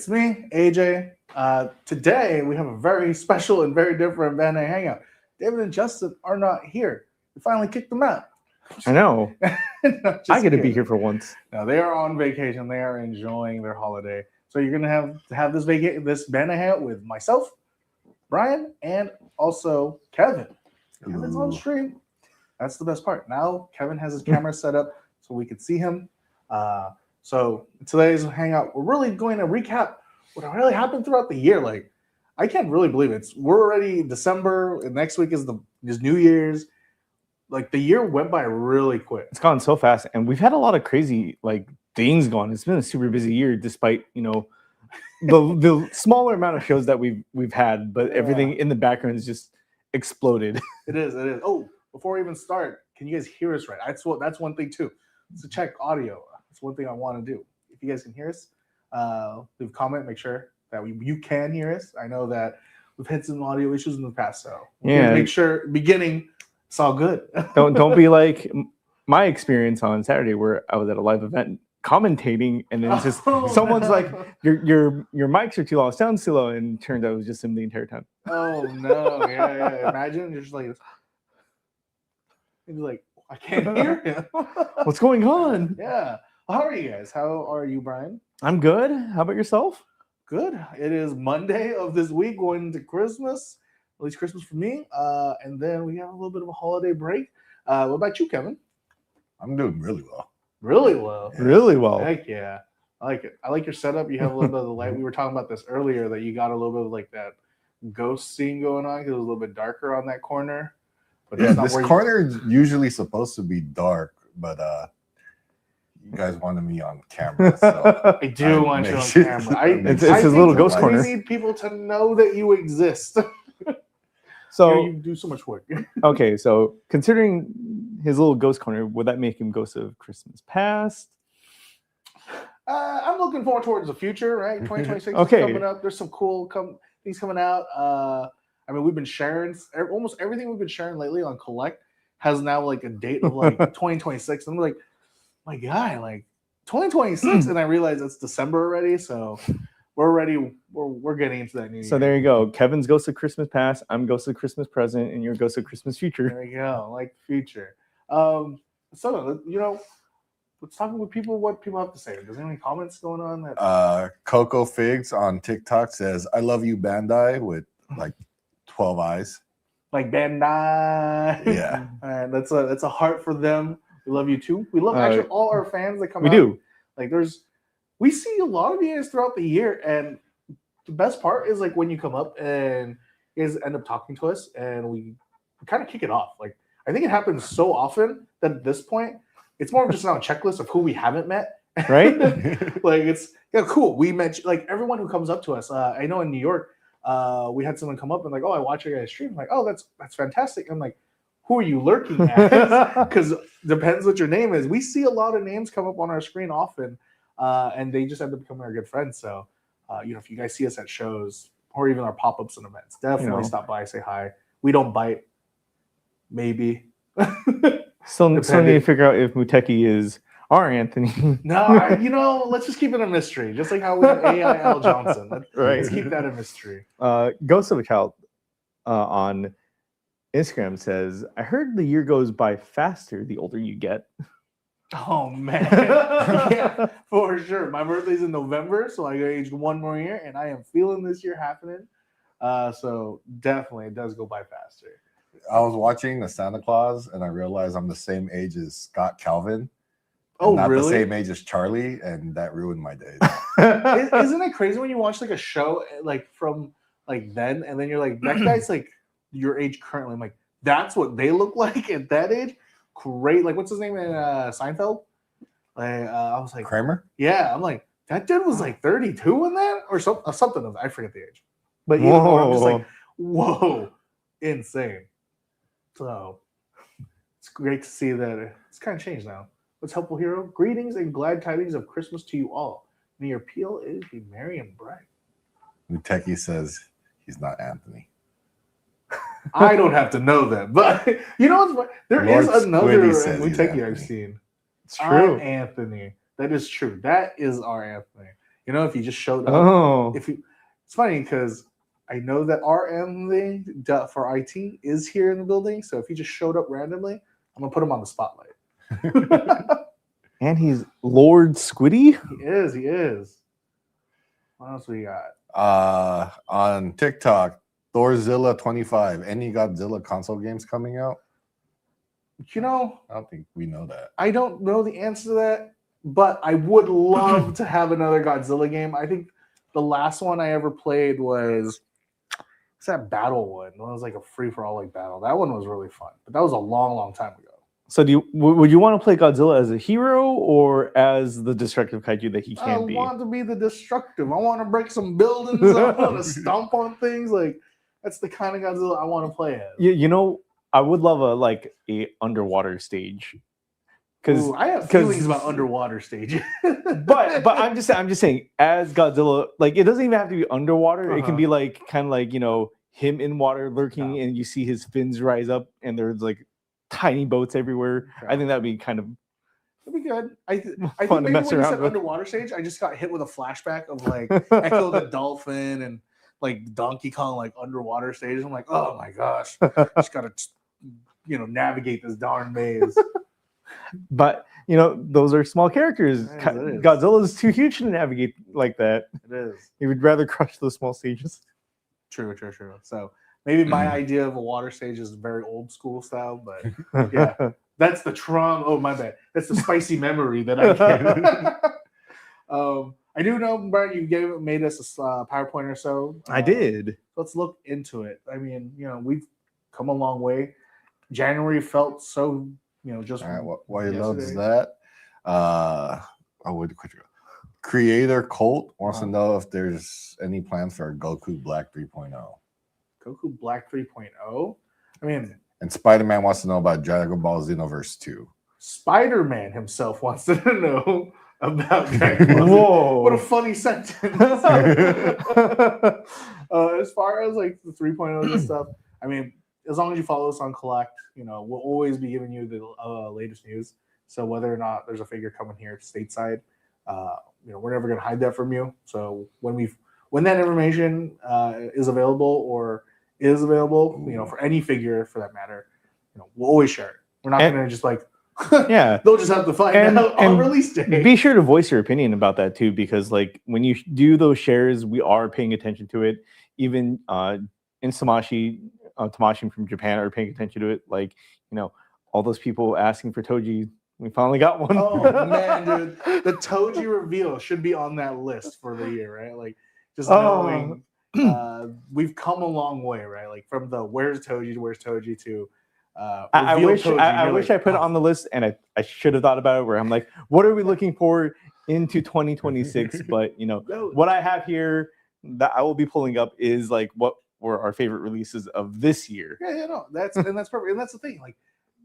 it's me, AJ. Today we have a very special and very different Bandai Hangout. David and Justin are not here. We finally kicked them out. I know. No, I get to kidding. be here for once. No, they are on vacation. They are enjoying their holiday. So you're gonna have this this Bandai Hangout with myself, Brian, and also Kevin. Kevin's on stream. That's the best part. Now Kevin has his camera set up so we can see him. So today's hangout, we're really going to recap what really happened throughout the year. Like, I can't really believe it. We're already December, and next week is New Year's. Like, the year went by really quick. It's gone so fast, and we've had a lot of crazy things going. It's been a super busy year, despite the smaller amount of shows that we've had, but everything in the background is just exploded. It is. Oh, before we even start, can you guys hear us right? That's one thing too. So check audio. That's one thing I want to do. If you guys can hear us, leave a comment. Make sure that you can hear us. I know that we've had some audio issues in the past, so make sure beginning it's all good. don't be like my experience on Saturday where I was at a live event commentating, and then just someone's like, your mics are too low, sounds too low, and turned out it was just him the entire time. Oh no! Yeah. Imagine you're just like, I can't hear him. What's going on? Yeah. Well, how are you guys? How are you, Brian? I'm good. How about yourself? Good. It is Monday of this week, going into Christmas. At least Christmas for me. And then we have a little bit of a holiday break. What about you, Kevin? I'm doing really well. Really well. Really well. Heck yeah. I like it. I like your setup. You have a little bit of the light. We were talking about this earlier, that you got a little bit of that ghost scene going on because it was a little bit darker on that corner. But yeah, this corner is usually supposed to be dark, but you guys wanted me on camera, so I do want you on camera. It's his little ghost corner. We need people to know that you exist. So you do so much work. Okay, so considering his little ghost corner, would that make him Ghost of Christmas Past? I'm looking forward towards the future, right? 2026 is coming up. There's some cool things coming out. I mean, we've been sharing almost everything we've been sharing lately on Collect has now a date of 2026. I'm like, my guy, 2026, and I realize it's December already, so we're ready. We're getting into that new year. So there you go. Kevin's Ghost of Christmas Past. I'm Ghost of Christmas Present, and you're Ghost of Christmas Future. There you go, future. So let's talk with people. What people have to say. Does any comments going on? Coco Figs on TikTok says, "I love you, Bandai," with 12 eyes. Like Bandai. Yeah. And that's a heart for them. We love you too. We love actually all our fans that come out. We do. We see a lot of you guys throughout the year, and the best part is when you come up and you guys end up talking to us, and we kind of kick it off. I think it happens so often that at this point, it's more of just now a checklist of who we haven't met. Right? It's cool. We met everyone who comes up to us. I know in New York, we had someone come up and I watch your guys stream. I'm like, oh, that's fantastic. I'm like, who are you lurking at? Because depends what your name is. We see a lot of names come up on our screen often, and they just end up becoming our good friends. So, if you guys see us at shows or even our pop-ups and events, definitely stop by, say hi. We don't bite. Maybe. Still need to figure out if Muteki is our Anthony. No, let's just keep it a mystery. Just like how we have AIL Johnson. Let's keep that a mystery. Ghost of a Child on Instagram says, "I heard the year goes by faster the older you get." Oh man, yeah, for sure. My birthday's in November, so I got aged one more year, and I am feeling this year happening. So definitely, it does go by faster. I was watching the Santa Claus, and I realized I'm the same age as Scott Calvin. Oh, not really? The same age as Charlie, and that ruined my day. Isn't it crazy when you watch a show from then, and then you're like, that guy's your age currently? I'm like, that's what they look like at that age. Great. What's his name in Seinfeld? I was like, Kramer. Yeah, I'm like, that dude was 32 in that, or something of that. I forget the age, but even more, I'm just like, whoa, insane. So it's great to see that it's kind of changed now. What's helpful, hero? Greetings and glad tidings of Christmas to you all. May your peal is be merry and bright. Muteki says he's not Anthony. I don't have to know that, but you know what's there Lord is another Squiddy Muteki I've seen. It's true. Anthony. That is true. That is our Anthony. You know, if you just showed up. Oh, If you, it's funny because I know that RM thing for IT is here in the building. So if he just showed up randomly, I'm gonna put him on the spotlight. and he's Lord Squiddy. He is. He is. What else we got? On TikTok, Thorzilla 25. Any Godzilla console games coming out? You know, I don't think we know that. I don't know the answer to that, but I would love to have another Godzilla game. I think the last one I ever played was it's that battle one. It was like a free for all like battle. That one was really fun, but that was a long, long time ago. So would you want to play Godzilla as a hero or as the destructive kaiju that he can be? I want to be the destructive. I want to break some buildings. I want to stomp on things. Like that's the kind of Godzilla I want to play as. You know, I would love a underwater stage. Because I have feelings about underwater stages. but I'm just saying, as Godzilla, like it doesn't even have to be underwater. It can be like kind of like, you know, him in water lurking, and you see his fins rise up, and there's like tiny boats everywhere. I think that'd be kind of that'd be good. I think maybe when you said underwater stage, I just got hit with a flashback of like Echo the Dolphin and like Donkey Kong like underwater stages. I'm like, oh my gosh, just gotta navigate this darn maze. But you know, those are small characters. Godzilla is too huge to navigate like that. It is. He would rather crush those small stages. True. So maybe my idea of a water stage is very old school style, but yeah, that's the trauma. Oh, my bad. That's the spicy memory that I get. I do know, Brian, you made us a PowerPoint or so. I did. Let's look into it. I mean, we've come a long way. January felt so. Just all right, why he loves that. Creator Colt wants to know if there's any plans for a Goku Black 3.0. Goku Black 3.0? I mean, and Spider-Man wants to know about Dragon Ball Xenoverse 2. Spider-Man himself wants to know about Dragon Ball. Whoa! What a funny sentence. As far as like the 3.0 and stuff, I mean, as long as you follow us on Collect, we'll always be giving you the latest news. So whether or not there's a figure coming here stateside, we're never going to hide that from you. So when that information is available for any figure for that matter, we'll always share it. We're not going to just like, yeah, they'll just have to find out on release day. Be sure to voice your opinion about that too, because like when you do those shares, we are paying attention to it. Even in Tamashii from Japan are paying attention to it. Like, all those people asking for Toji, we finally got one. Oh man, dude, the Toji reveal should be on that list for the year, right? Like, just knowing we've come a long way, right? Like from the where's Toji to I wish I put it on the list, and I should have thought about it. Where I'm like, what are we looking for into 2026? But what I have here that I will be pulling up is like what were our favorite releases of this year. That's perfect, and that's the thing. Like,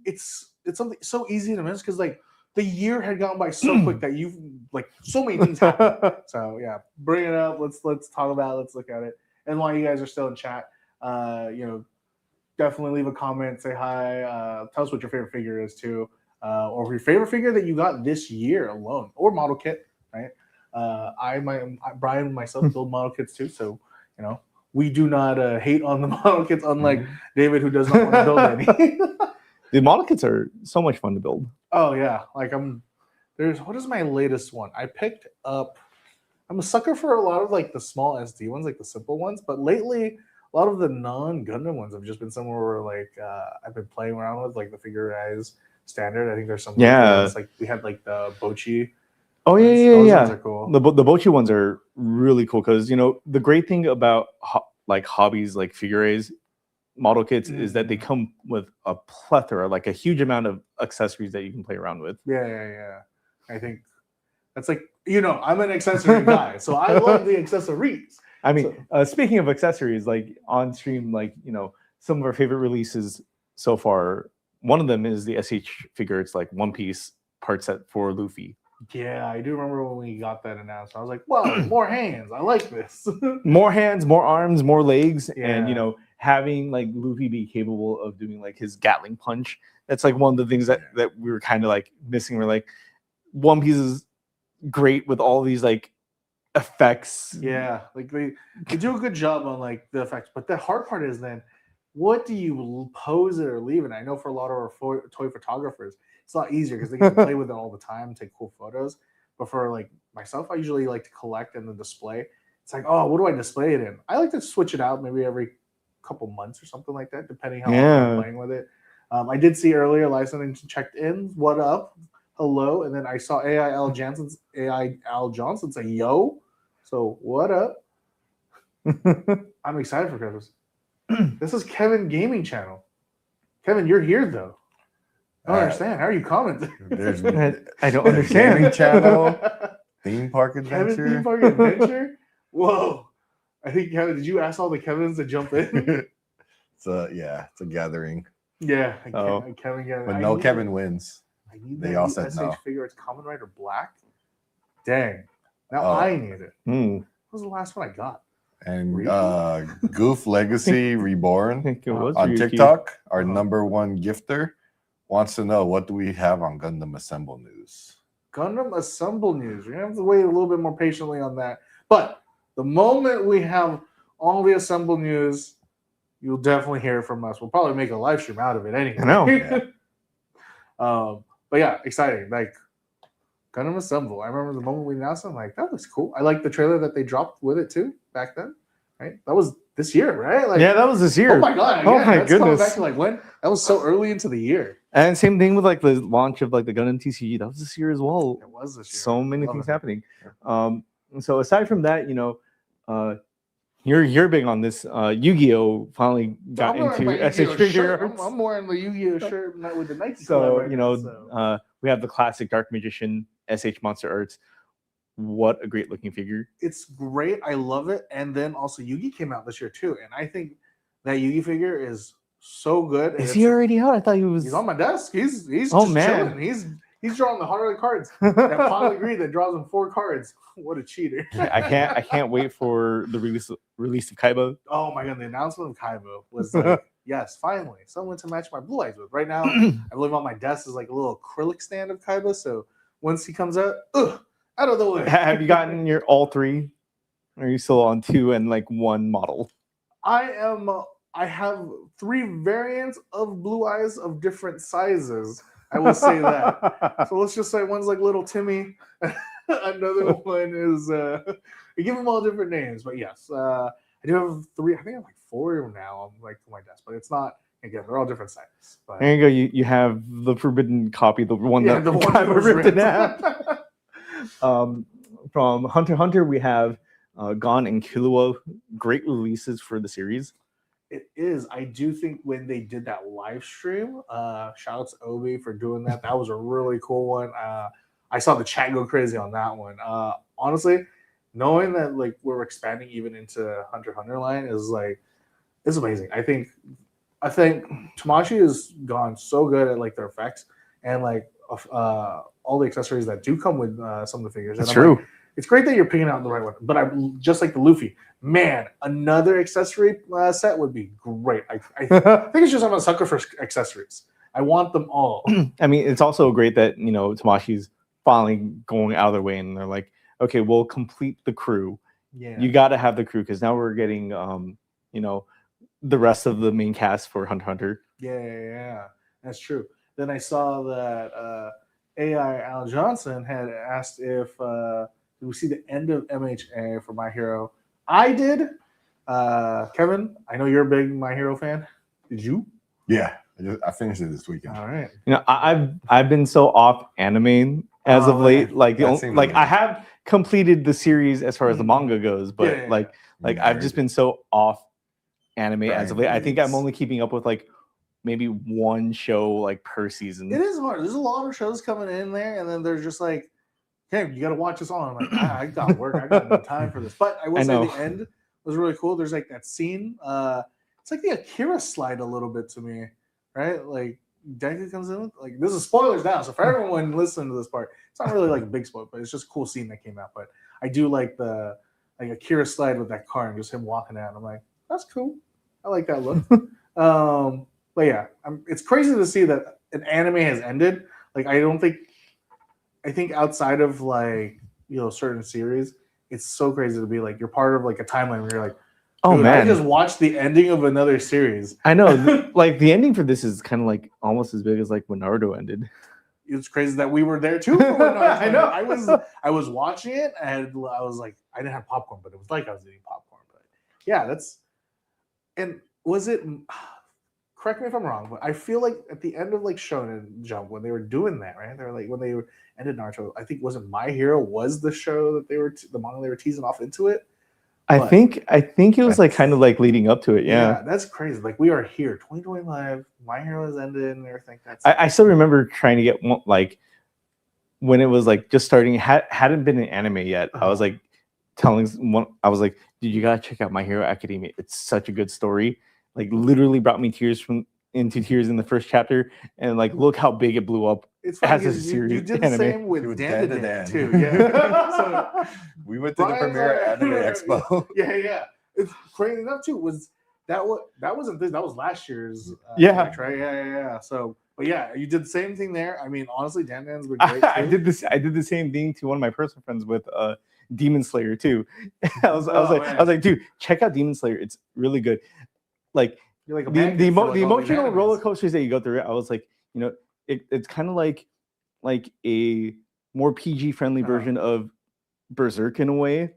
it's something so easy to miss because like the year had gone by so quick that you've like so many things happened. So yeah, bring it up. Let's talk about it. Let's look at it. And while you guys are still in chat, definitely leave a comment, say hi, tell us what your favorite figure is too, or your favorite figure that you got this year alone, or model kit, right? Brian and myself build model kits too, so we do not hate on the model kits, unlike David, who does not want to build any. The model kits are so much fun to build. Oh yeah, like what is my latest one? I picked up. I'm a sucker for a lot of like the small SD ones, like the simple ones, but lately a lot of the non-Gundam ones have just been somewhere where like I've been playing around with, like the Figureize standard. I think there's some ones, like we had like the Bochi. Oh yeah. Those ones are cool. The Bochi ones are really cool because the great thing about like hobbies like Figureize model kits is that they come with a plethora, like a huge amount of accessories that you can play around with. Yeah. I think that's like I'm an accessory guy, so I love the accessories. I mean, speaking of accessories, like on stream, like some of our favorite releases so far. One of them is the SH figure. It's like one piece part set for Luffy. Yeah, I do remember when we got that announced. I was like, "Wow, more hands! I like this." More hands, more arms, more legs, and having like Luffy be capable of doing like his Gatling punch. That's like one of the things that we were kind of like missing. We're like, One Piece is great with all these like effects. Yeah, like they do a good job on like the effects, but the hard part is then what do you pose it or leave it? I know for a lot of our toy photographers, it's a lot easier because they get to play with it all the time, take cool photos. But for like myself, I usually like to collect and then display. It's like, oh, what do I display it in? I like to switch it out maybe every couple months or something like that, depending how often I'm playing with it. I did see earlier, Lyson checked in. What up? Hello. And then I saw AI Al Johnson say, yo. So what up? I'm excited for Christmas. This is Kevin Gaming Channel. Kevin, you're here though. I don't understand. How are you commenting? I don't understand. Gaming Channel, Theme Park Adventure. Kevin Theme Park Adventure? Whoa. I think Kevin, did you ask all the Kevins to jump in? It's a gathering. Yeah. But Kevin. no Kevin wins. I need They that all new said SH no. figure. It's Kamen Rider Black. Dang. Now Oh. I need it. Hmm. What was the last one I got? And Goof Legacy Reborn It was on really TikTok, our Uh-huh. #1 gifter, wants to know what do we have on Gundam Assemble news. Gundam Assemble news. We're going to have to wait a little bit more patiently on that. But the moment we have all the Assemble news, you'll definitely hear it from us. We'll probably make a live stream out of it anyway. I know. Yeah. But yeah, exciting. Like Gundam Assemble. I remember the moment we announced it, I'm like, that looks cool. I like the trailer that they dropped with it too back then. Right? That was this year, right? Like, Yeah, that was this year. oh my god! Oh Again, my that's coming goodness. back to like when? That was so early into the year. And same thing with like the launch of like the Gundam TCG. That was this year as well. It was this year. So many Love things it. happening. And so aside from that, you're big on this. Yu-Gi-Oh finally got I'm wearing my into Yu-Gi-Oh SH figure shirt. arts. I'm wearing the Yu-Gi-Oh shirt with the Nike. So collab right now, so. we have the classic Dark Magician SH Monster Arts. What a great looking figure! It's great. I love it. And then also Yugi came out this year too, and I think that Yugi figure is so good. Is he already out? I thought he was. He's on my desk. He's Oh, just man. chilling. He's drawing the heart of the cards. That Paul agreed that draws him 4 cards. What a cheater! I can't wait for the release of Kaiba. Oh my god, the announcement of Kaiba was like, yes, finally, someone to match my blue eyes with. Right now, I believe on my desk is like a little acrylic stand of Kaiba. So once he comes out, out of the way. Have you gotten your all 3? Or are you still on 2 and like 1 model? I have 3 variants of blue eyes of different sizes. I will say that. So let's just say one's like little Timmy. Another one is I give them all different names, but yes, I do have 3. I think I have like 4 now. I'm like to my desk, but it's not. Again, they're all different sizes. But There you go. You have the forbidden copy, the one that the one kind that of was ripped in ripped. half. From Hunter x Hunter, we have Gon and Killua. Great releases for the series. It is. I do think when they did that live stream, shout out to Obi for doing that. That was a really cool one. I saw the chat go crazy on that one. Honestly, knowing that like we're expanding even into Hunter x Hunter line is like it's amazing. I think Tamashii has gone so good at like their effects and like all the accessories that do come with some of the figures. That's And I'm true. like, it's great that you're picking out the right one, but I just like the Luffy. Man, another accessory set would be great. I think it's just I'm a sucker for accessories. I want them all. I mean, it's also great that Tamashi's finally going out of their way, and they're like, okay, we'll complete the crew. Yeah, You got to have the crew because now we're getting, the rest of the main cast for Hunter x Hunter. yeah, that's true. Then I saw that AI Al Johnson had asked if did we see the end of MHA for My Hero. I did. Kevin, I know you're a big My Hero fan. Did you? Yeah, I finished it this weekend. All right. I've been so off anime as of late. man. Like, That seems I amazing. have completed the series as far as the manga goes, but Yeah. like I've just been so off anime as of late. I think I'm It's- only keeping up with like maybe 1 show like per season. It is hard. There's a lot of shows coming in there, and then there's just like, hey, you got to watch this all. I'm like, I got work. I got no time for this. But I will I say know. the end was really cool. There's like that scene. It's like the Akira slide a little bit to me, right? Like Deku comes in. Like this is spoilers now. So for everyone listening to this part, it's not really like a big spoiler, but it's just a cool scene that came out. But I do like the Akira slide with that car and just him walking out. I'm like, that's cool. I like that look. But yeah, it's crazy to see that an anime has ended. Like I think outside of like certain series, it's so crazy to be like you're part of like a timeline where you're like, Oh dude, man, I just watched the ending of another series. I know. Like the ending for this is kind of like almost as big as like when Naruto ended. It's crazy that we were there too. For when I know. I was watching it and I was like, I didn't have popcorn, but it was like I was eating popcorn. But yeah, that's and was it? Correct me if I'm wrong, but I feel like at the end of like Shonen Jump when they were doing that, right? They were like when they ended Naruto. I think wasn't My Hero was the show that they were the manga they were teasing off into it. I But- think it was like kind of like leading up to it. Yeah. that's crazy. Like we are here, 2025. My Hero has ended and everything. That's I still remember trying to get one, like when it was like just starting, hadn't been an anime yet. I was like telling one, I was like, dude, you gotta check out My Hero Academia. It's such a good story. Like literally brought me into tears in the first chapter, and like look how big it blew up. it's as funny a 'cause series you did anime. the same with With Dan to Dan Dan to too. Dan. Yeah. So, We went to the Brian's premiere like- Anime Expo. yeah. It's crazy enough too. That wasn't this? That was last year's. Yeah. Twitch, right. Yeah. So, but yeah, you did the same thing there. I mean, honestly, Dan Dan's been great. Too. I did the same thing to one of my personal friends with Demon Slayer too. I was like, dude, check out Demon Slayer. It's really good. Like You're like a the magnet for, like, all these emotional animes. roller coasters that you go through. I was like, you know, it's kind of like a more PG friendly version of Berserk in a way.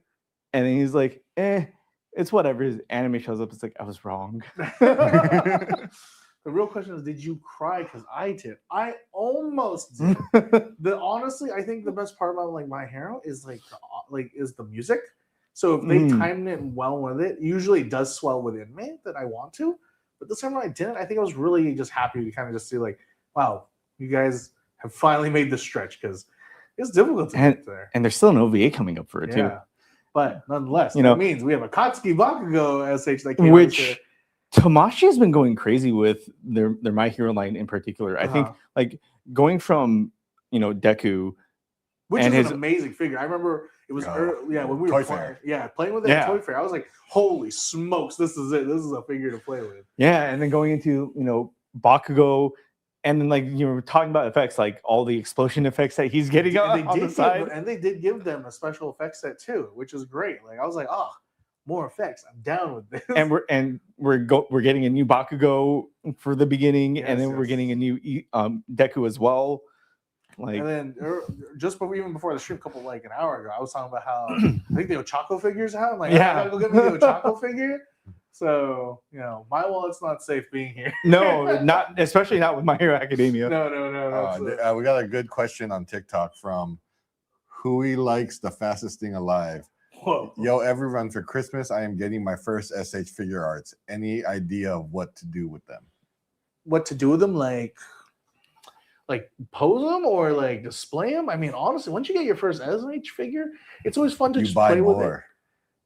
And then he's like, it's whatever. His anime shows up. It's like I was wrong. The real question is, did you cry? Because I did. I almost did. Honestly, I think the best part about like My Hero is like is the music. So if they timed it well with it, usually it does swell within me that I want to. But this time when I didn't, I think I was really just happy to kind of just see like, wow, you guys have finally made the stretch because it's difficult to get there. And there's still an OVA coming up for it too. But nonetheless, You know, that means we have a Katsuki Bakugo SH that came out which this year. Tamashii has been going crazy with their My Hero line in particular. I think like going from Deku, which and is his an amazing figure. I remember it was when we Toy were Fair. playing with it at Toy Fair. I was like, holy smokes, this is it. This is a figure to play with. Yeah, and then going into Bakugo, and then like you were talking about effects, like all the explosion effects that he's getting on the side. And they did give them a special effects set too, which is great. Like I was like, oh, more effects. I'm down with this. And we're getting a new Bakugo for the beginning, and then we're getting a new Deku as well. Like, and then even before the stream, a couple like an hour ago, I was talking about how I think the Ochako figures out. I'm like, I gotta go get me the Ochako figure. So my wallet's not safe being here. No, not especially not with My Hero Academia. No. We got a good question on TikTok from Hui Likes the Fastest Thing Alive. Whoa. Yo, everyone, for Christmas, I am getting my first SH figure arts. Any idea of what to do with them? What to do with them? Like pose them or like display them? I mean, honestly, once you get your first SH figure, it's always fun to You just buy play with it. more.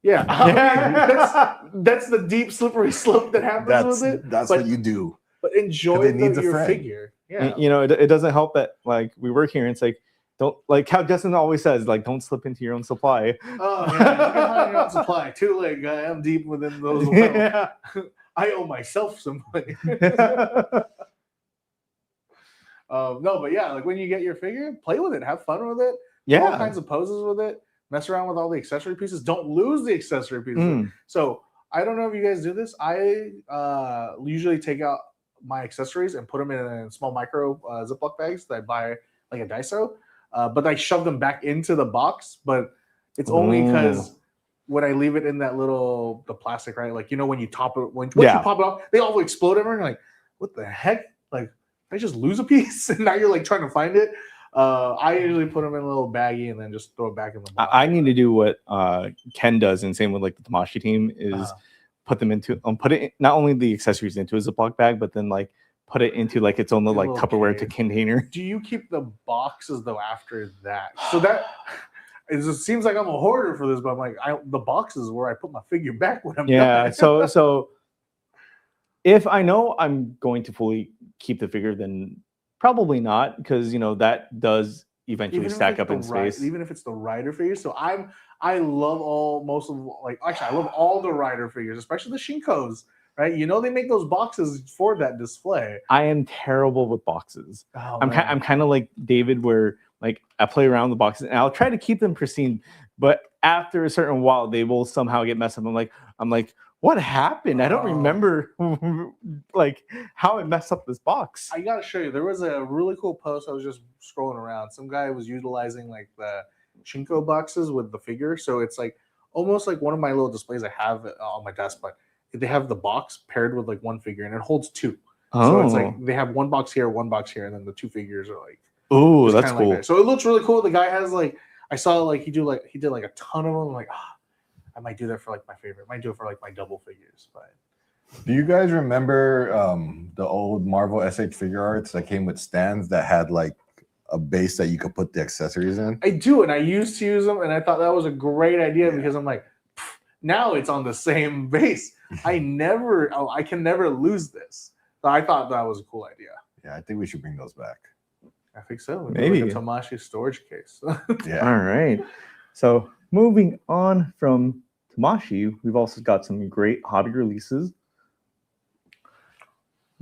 Yeah, that's the deep slippery slope that happens with it. That's what you do. But enjoy your figure. Yeah, it doesn't help that like we work here and it's like don't like how Justin always says like don't slip into your own supply. Oh yeah, you can find your own supply. Too late, guy. I'm deep within those. Yeah. I owe myself some money. No, but yeah, like when you get your figure, play with it, have fun with it. Do all kinds of poses with it. Mess around with all the accessory pieces. Don't lose the accessory pieces. So I don't know if you guys do this. I usually take out my accessories and put them in small micro Ziploc bags that I buy like a Daiso. But I shove them back into the box. But it's only because when I leave it in that the plastic, right? Like when you top it, once you pop it off, they all explode everywhere. And you're like, what the heck? Like, did I just lose a piece? And now you're like trying to find it. I usually put them in a little baggie and then just throw it back in the box. I need to do what Ken does, and same with like the Tamashii team is put them into put it not only the accessories into a Ziploc bag, but then like put it into like its own little Tupperware container. Do you keep the boxes though after that? So that it just seems like I'm a hoarder for this, but I'm like the boxes where I put my figure back when I'm done. So if I know I'm going to fully keep the figure, then probably not, because that does eventually stack up in space. Even if it's the rider figures. So I love I love all the rider figures, especially the Shinkos. Right? They make those boxes for that display. I am terrible with boxes. Oh, I'm kind of like David, where like I play around with the boxes and I'll try to keep them pristine, but after a certain while, they will somehow get messed up. I'm like, what happened? I don't remember like how I messed up this box. I gotta show you. There was a really cool post. I was just scrolling around. Some guy was utilizing like the Chinko boxes with the figure, so it's like almost like one of my little displays I have on my desk, but they have the box paired with like one figure, and it holds two. So it's like they have one box here, and then the two figures are like. Oh, that's cool. Like so it looks really cool. The guy has like I saw like he did like a ton of them. I'm like, I might do that for like my favorite. I might do it for like my double figures. But do you guys remember the old Marvel SH figure arts that came with stands that had like a base that you could put the accessories in? I do, and I used to use them, and I thought that was a great idea because I'm like, now it's on the same base. I can never lose this. So I thought that was a cool idea. Yeah, I think we should bring those back. I think so. Maybe like a Tamashii storage case. Yeah. All right. So moving on from Tamashii, we've also got some great hobby releases.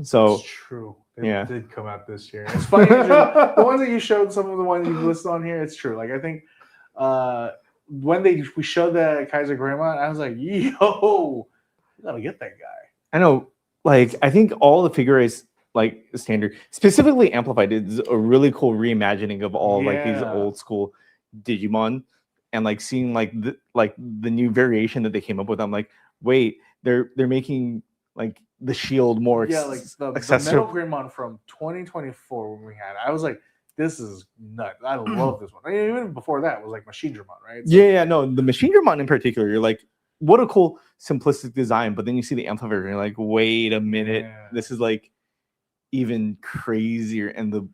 So it's true. It did come out this year. It's funny. The ones that you showed, some of the ones you listed on here, it's true. Like I think when we showed the Kaiser Grandma, I was like, yo, you gotta get that guy. I know, like I think all the figure is like standard, specifically Amplified is a really cool reimagining of all like these old school Digimon, and like seeing like the new variation that they came up with. I'm like, wait, they're making like the shield more like the Metal Greymon from 2024 when we had it. I was like, this is nuts. I love this one. I mean, even before that it was like Machine Dramon, right? So, no, the Machine Dramon in particular, you're like, what a cool simplistic design, but then you see the Amplifier and you're like, wait a minute, this is like even crazier, and the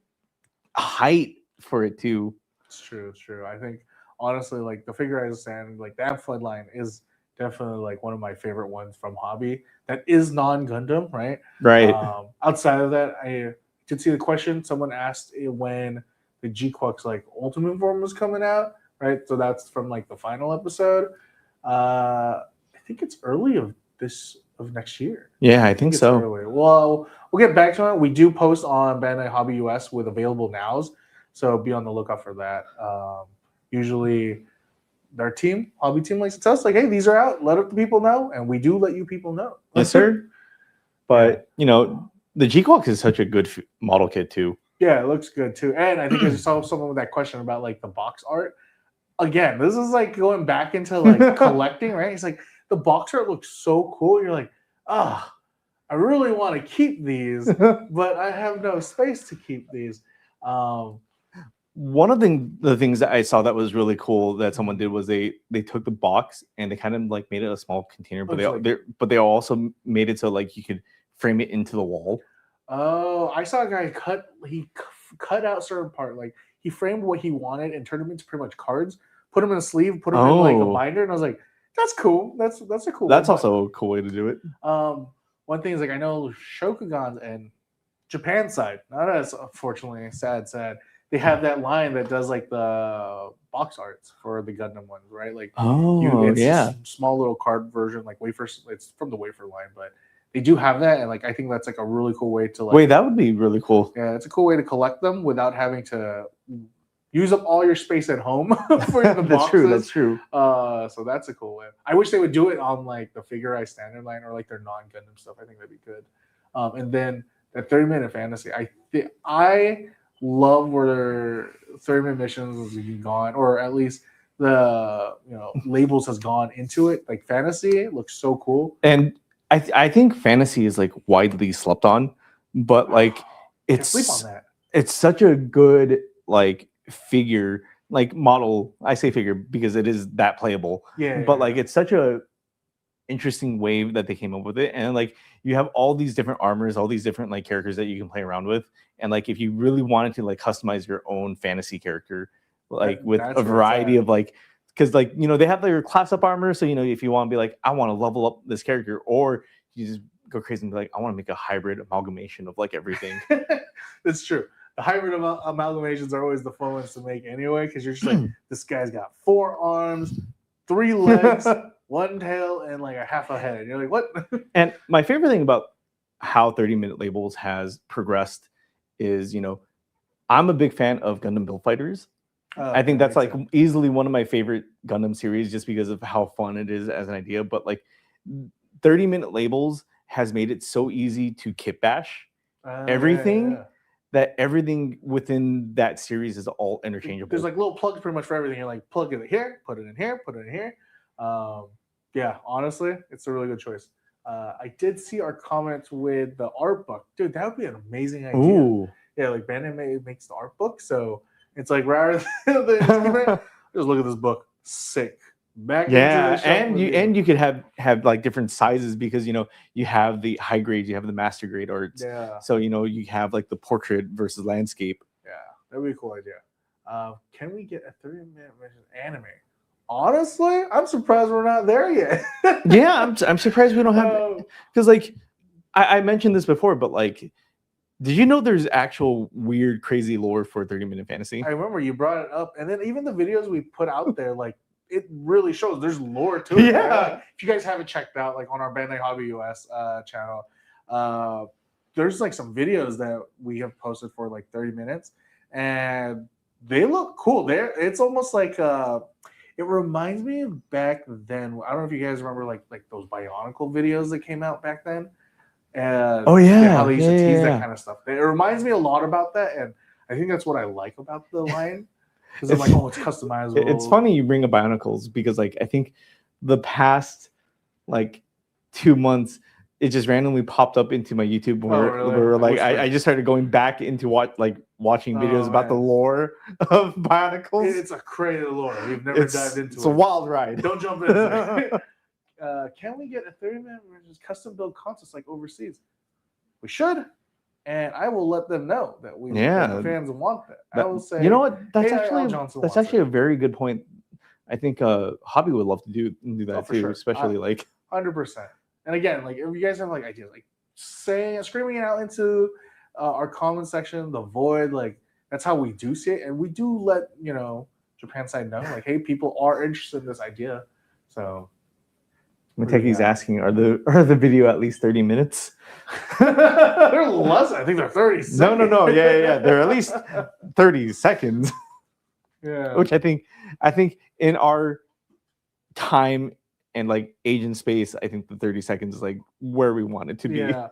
height for it too. It's true. I think honestly, like the figure I stand, like the Amplified line is definitely like one of my favorite ones from hobby that is non-Gundam, right? Outside of that, I did see the question someone asked when the G-Quack's like ultimate form was coming out, right? So that's from like the final episode. I think it's early of next year. Yeah, I think so. Early. Well, we'll get back to it. We do post on Bandai Hobby US with available nows, so be on the lookout for that. Usually their hobby team likes to tell us like, hey, these are out, let the people know, and we do let you people know. Yes, sir. But you know, the G-Quack is such a good model kit too. Yeah, it looks good too. And I think I saw someone with that question about like the box art. Again, this is like going back into like collecting, right? It's like the box art looks so cool. You're like, I really want to keep these, but I have no space to keep these. One of the things that I saw that was really cool that someone did was they took the box and they kind of like made it a small container, but they also made it so like you could frame it into the wall. Oh, I saw a guy cut out certain part, like he framed what he wanted and turned them into pretty much cards, put them in a sleeve, put them in like a binder, and I was like, that's cool. That's a cool. That's also a cool way to do it. One thing is like I know Shokugan's and Japan side, not as unfortunately sad. They have that line that does like the box arts for the Gundam ones, right? Like it's small little card version, like wafers. It's from the wafer line, but they do have that, and like I think that's like a really cool way to like. Wait, that would be really cool. Yeah, it's a cool way to collect them without having to use up all your space at home for the boxes. That's true. So that's a cool way. I wish they would do it on like the Figure Eye standard line or like their non-Gundam stuff. I think that'd be good. And then that 30-minute fantasy. I love where their 30-minute missions has gone, or at least the labels has gone into it. Like fantasy, it looks so cool. And I think fantasy is like widely slept on, but like it's sleep on that. It's such a good like figure, like model. I say figure because it is that playable. But like it's such a interesting wave that they came up with it, and like you have all these different armors, all these different like characters that you can play around with, and like if you really wanted to like customize your own fantasy character, like with a variety of like. Because like they have their class up armor, so if you want to be like, I want to level up this character, or you just go crazy and be like, I want to make a hybrid amalgamation of like everything. That's true. The hybrid amalgamations are always the fun ones to make anyway, because you're just like, this guy's got 4 arms, 3 legs, 1 tail, and like a half a head. And you're like, what? And my favorite thing about how 30-minute labels has progressed is, I'm a big fan of Gundam Build Fighters. I think Okay, that's me like too. easily one of my favorite Gundam series just because of how fun it is as an idea. But like 30-minute labels has made it so easy to kit bash everything Yeah. that everything within that series is all interchangeable. There's like little plugs pretty much for everything. You're like, plug it here, put it in here, put it in here. Yeah, honestly, it's a really good choice. I did see our comments with the art book. Dude, that would be an amazing idea. Ooh. Yeah, like Bandai makes the art book. So it's like rather than just look at this book. Sick. Back into Yeah, the shelf with and you could have like different sizes because you have the high grade, you have the master grade arts. Yeah. So you have like the portrait versus landscape. Yeah, that'd be a cool idea. Can we get a 30-minute anime? Honestly, I'm surprised we're not there yet. Yeah, I'm surprised we don't have because like I mentioned this before, but like, did you know there's actual weird, crazy lore for 30-minute fantasy? I remember you brought it up, and then even the videos we put out there, like it really shows there's lore to it. Yeah. Right? Like, if you guys haven't checked out, like on our Bandai Hobby US channel, there's like some videos that we have posted for like 30 minutes, and they look cool. It's almost like it reminds me of back then. I don't know if you guys remember like those Bionicle videos that came out back then. And Oh yeah, how they used to tease that yeah. kind of stuff. It reminds me a lot about that, and I think that's what I like about the line. Because I'm It's- like, oh, it's customizable. It's funny you bring up Bionicles because like I think the past like 2 months it just randomly popped up into my YouTube where like I just started going back into watching videos about the man. lore of Bionicles. It's a crazy lore. We've never dived into It's a wild ride. Don't jump in. Can we get a 30-minute custom build contest like overseas? We should, and I will let them know that that the fans want that. I will say, you know what? That's hey, actually Johnson that's wants actually it. a very good point. I think Hobby would love to do that Oh, for too, sure. especially like 100%. And again, like if you guys have like ideas, like screaming it out into our comment section, the void, like that's how we do see it, and we do let Japan side know, like, hey, people are interested in this idea. So Mateki's asking, are the video at least 30 minutes? They're less. I think they're 30 seconds. No. Yeah. They're at least 30 seconds. Yeah. Which I think in our time and like age and space, I think the 30 seconds is like where we want it to be. Yeah.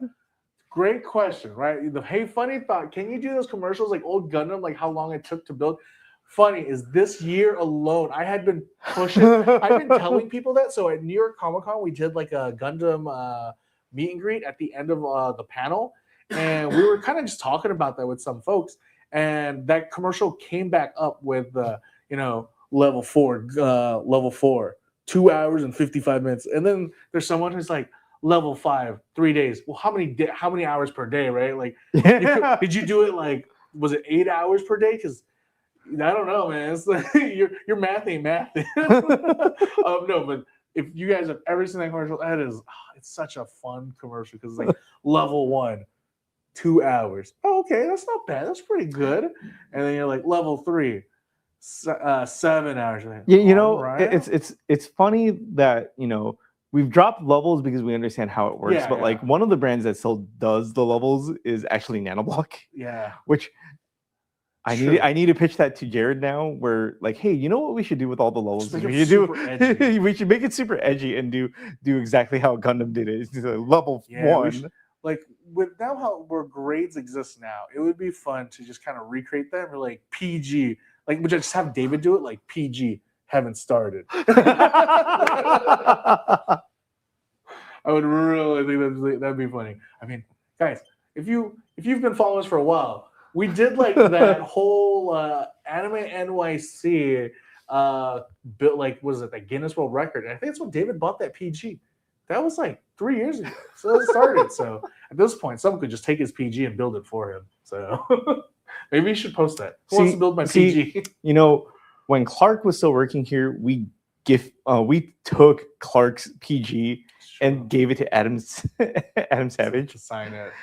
Great question, right? Hey, funny thought. Can you do those commercials like old Gundam, like how long it took to build? Funny is this year alone, I had been pushing. I've been telling people that. So at New York Comic Con, we did like a Gundam meet and greet at the end of the panel, and we were kind of just talking about that with some folks. And that commercial came back up with level 4, 2 hours and 55 minutes, and then there's someone who's like level 5, 3 days. Well, how many hours per day, right? Like, did you do it like was it 8 hours per day? Because I don't know, man. It's like your math ain't math. No, but if you guys have ever seen that commercial, it's such a fun commercial because it's like level 1, 2 hours. Oh, okay, that's not bad. That's pretty good. And then you're like level 3, 7 hours. Like, it's funny that we've dropped levels because we understand how it works. But like one of the brands that still does the levels is actually Nanoblock. Yeah, which. I need to pitch that to Jared now. Where like, hey, you know what we should do with all the levels? We should make it super edgy and do exactly how Gundam did it. It's level 1. Like with now where grades exist now, it would be fun to just kind of recreate that. We're like PG, like we just have David do it like PG. Haven't started. I would really think that'd be funny. I mean, guys, if you've been following us for a while. We did like that whole Anime NYC built like was it the Guinness World Record? And I think that's when David bought that PG. That was like 3 years ago. So it started. So at this point, someone could just take his PG and build it for him. So maybe you should post that. Who wants to build my PG? When Clark was still working here, we took Clark's PG and gave it to Adam Savage to sign it.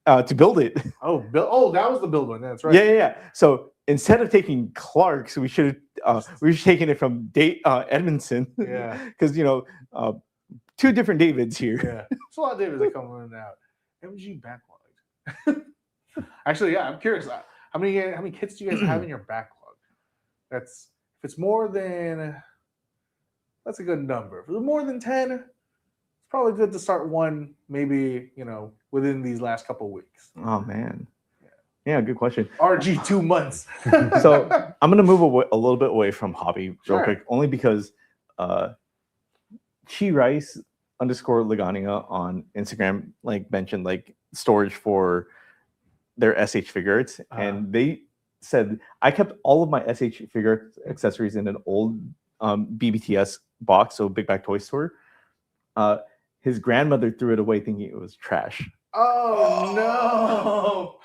To build it. Oh, that was the build one. That's right. Yeah. So instead of taking Clark's, we should have taken it from Edmondson. Yeah. Because 2 different Davids here. Yeah. There's a lot of Davids that come in and out. MG backlog. Actually, yeah, I'm curious. How many kits do you guys have in your backlog? If it's more than, that's a good number. If it's more than 10, it's probably good to start one, maybe, within these last couple of weeks. Oh man. Yeah, good question. RG 2 months. So I'm gonna move a little bit away from hobby real quick, only because Chi Rice _ Lagania on Instagram mentioned storage for their SH figure arts, and they said I kept all of my SH figure accessories in an old BBTS box, so Big Bag Toy Store. His grandmother threw it away thinking it was trash. Oh no!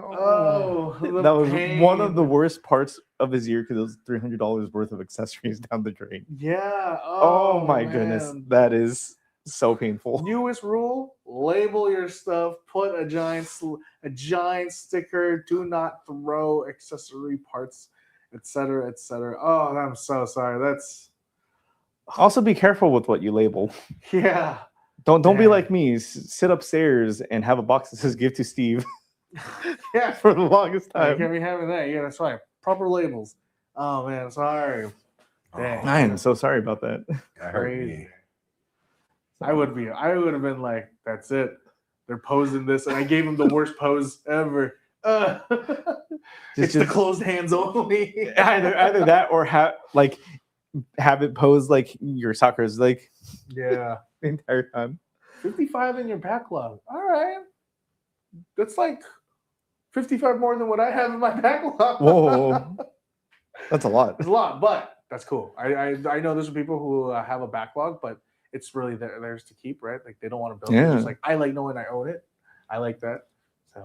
Oh, that was one of the worst parts of his year because it was $300 worth of accessories down the drain. Yeah. Oh my goodness, that is so painful. Newest rule: label your stuff. Put a giant sticker. Do not throw accessory parts, etc., etc. Oh, I'm so sorry. That's also be careful with what you label. Yeah. Don't be like me. Sit upstairs and have a box that says "Give to Steve." Yeah, for the longest time. You can't be having that. Yeah, that's right. Proper labels. Oh man, sorry. Dang. I am so sorry about that. Crazy. I would have been like, that's it. They're posing this, and I gave them the worst pose ever. It's the closed hands only. either that or have it pose like your soccer's yeah. The entire time. 55 in your backlog. All right. That's 55 more than what I have in my backlog. Whoa. That's a lot. It's a lot, but that's cool. I know there's people who have a backlog, but it's really theirs to keep, right? They don't want to build it. Just I like knowing I own it. I like that. So,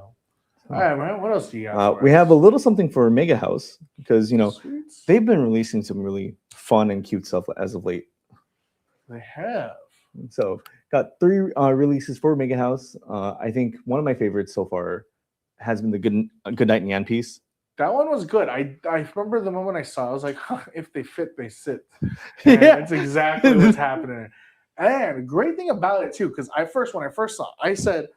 all right, man. What else do you got? We have a little something for MegaHouse because, Sweet. they've been releasing some really fun and cute stuff as of late. They have. So got 3 releases for MegaHouse. I think one of my favorites so far has been the Good Night Nyan piece. That one was good. I remember the moment I saw it, I was like, if they fit, they sit. Yeah. That's exactly what's happening. And the great thing about it too, because when I first saw it, I said,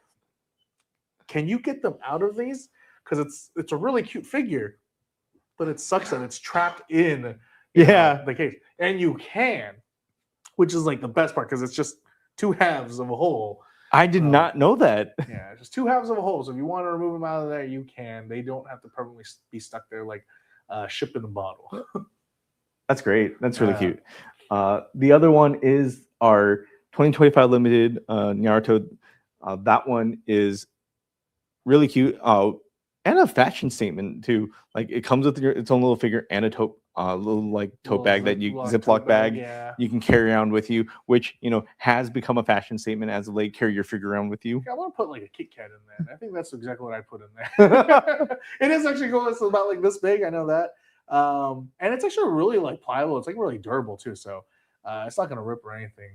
can you get them out of these? Because it's a really cute figure, but it sucks that it's trapped in the case. And you can, which is the best part because it's just 2 halves of a hole. I did not know that. Yeah, just 2 halves of a hole. So if you want to remove them out of there, you can. They don't have to permanently be stuck there like ship in a bottle. That's great. That's really cute. The other one is our 2025 limited Naruto. That one is really cute and a fashion statement too. It comes with its own little figure and a tote bag that you Ziploc bag you can carry around with you, which has become a fashion statement as of late. Carry your figure around with you. I want to put a Kit Kat in there. I think that's exactly what I put in there. It is actually cool. It's about this big. I know that, and it's actually really pliable. It's really durable too. So it's not gonna rip or anything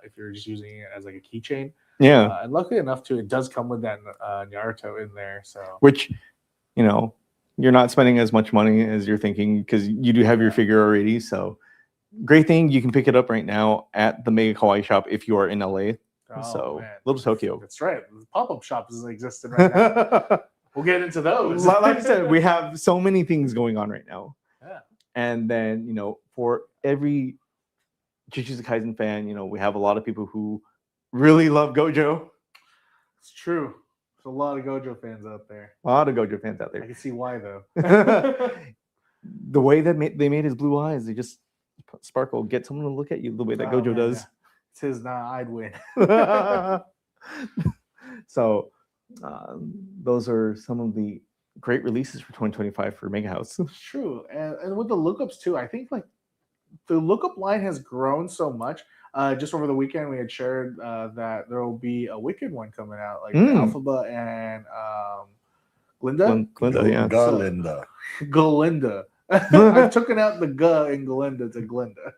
if you're just using it as a keychain. Yeah, and luckily enough too, it does come with that Naruto in there. So which you're not spending as much money as you're thinking because you do have your figure already. So great thing, you can pick it up right now at the Mega Kawaii shop if you are in LA. So man. Little Tokyo. That's right. The pop-up shop is existing right now. We'll get into those. Like I said, we have so many things going on right now. Yeah. And then, for every Jujutsu Kaisen fan, we have a lot of people who really love Gojo. It's true. There's a lot of Gojo fans out there. I can see why, though. The way that they made his blue eyes, they just sparkle. Get someone to look at you the way that Gojo does. Yeah. It's his, I'd win. So, those are some of the great releases for 2025 for MegaHouse. It's true. And with the lookups, too, I think, the lookup line has grown so much. Just over the weekend, we had shared that there will be a Wicked one coming out, Alphaba and Glinda. Glinda. I've taken out the G in Glinda to Glinda.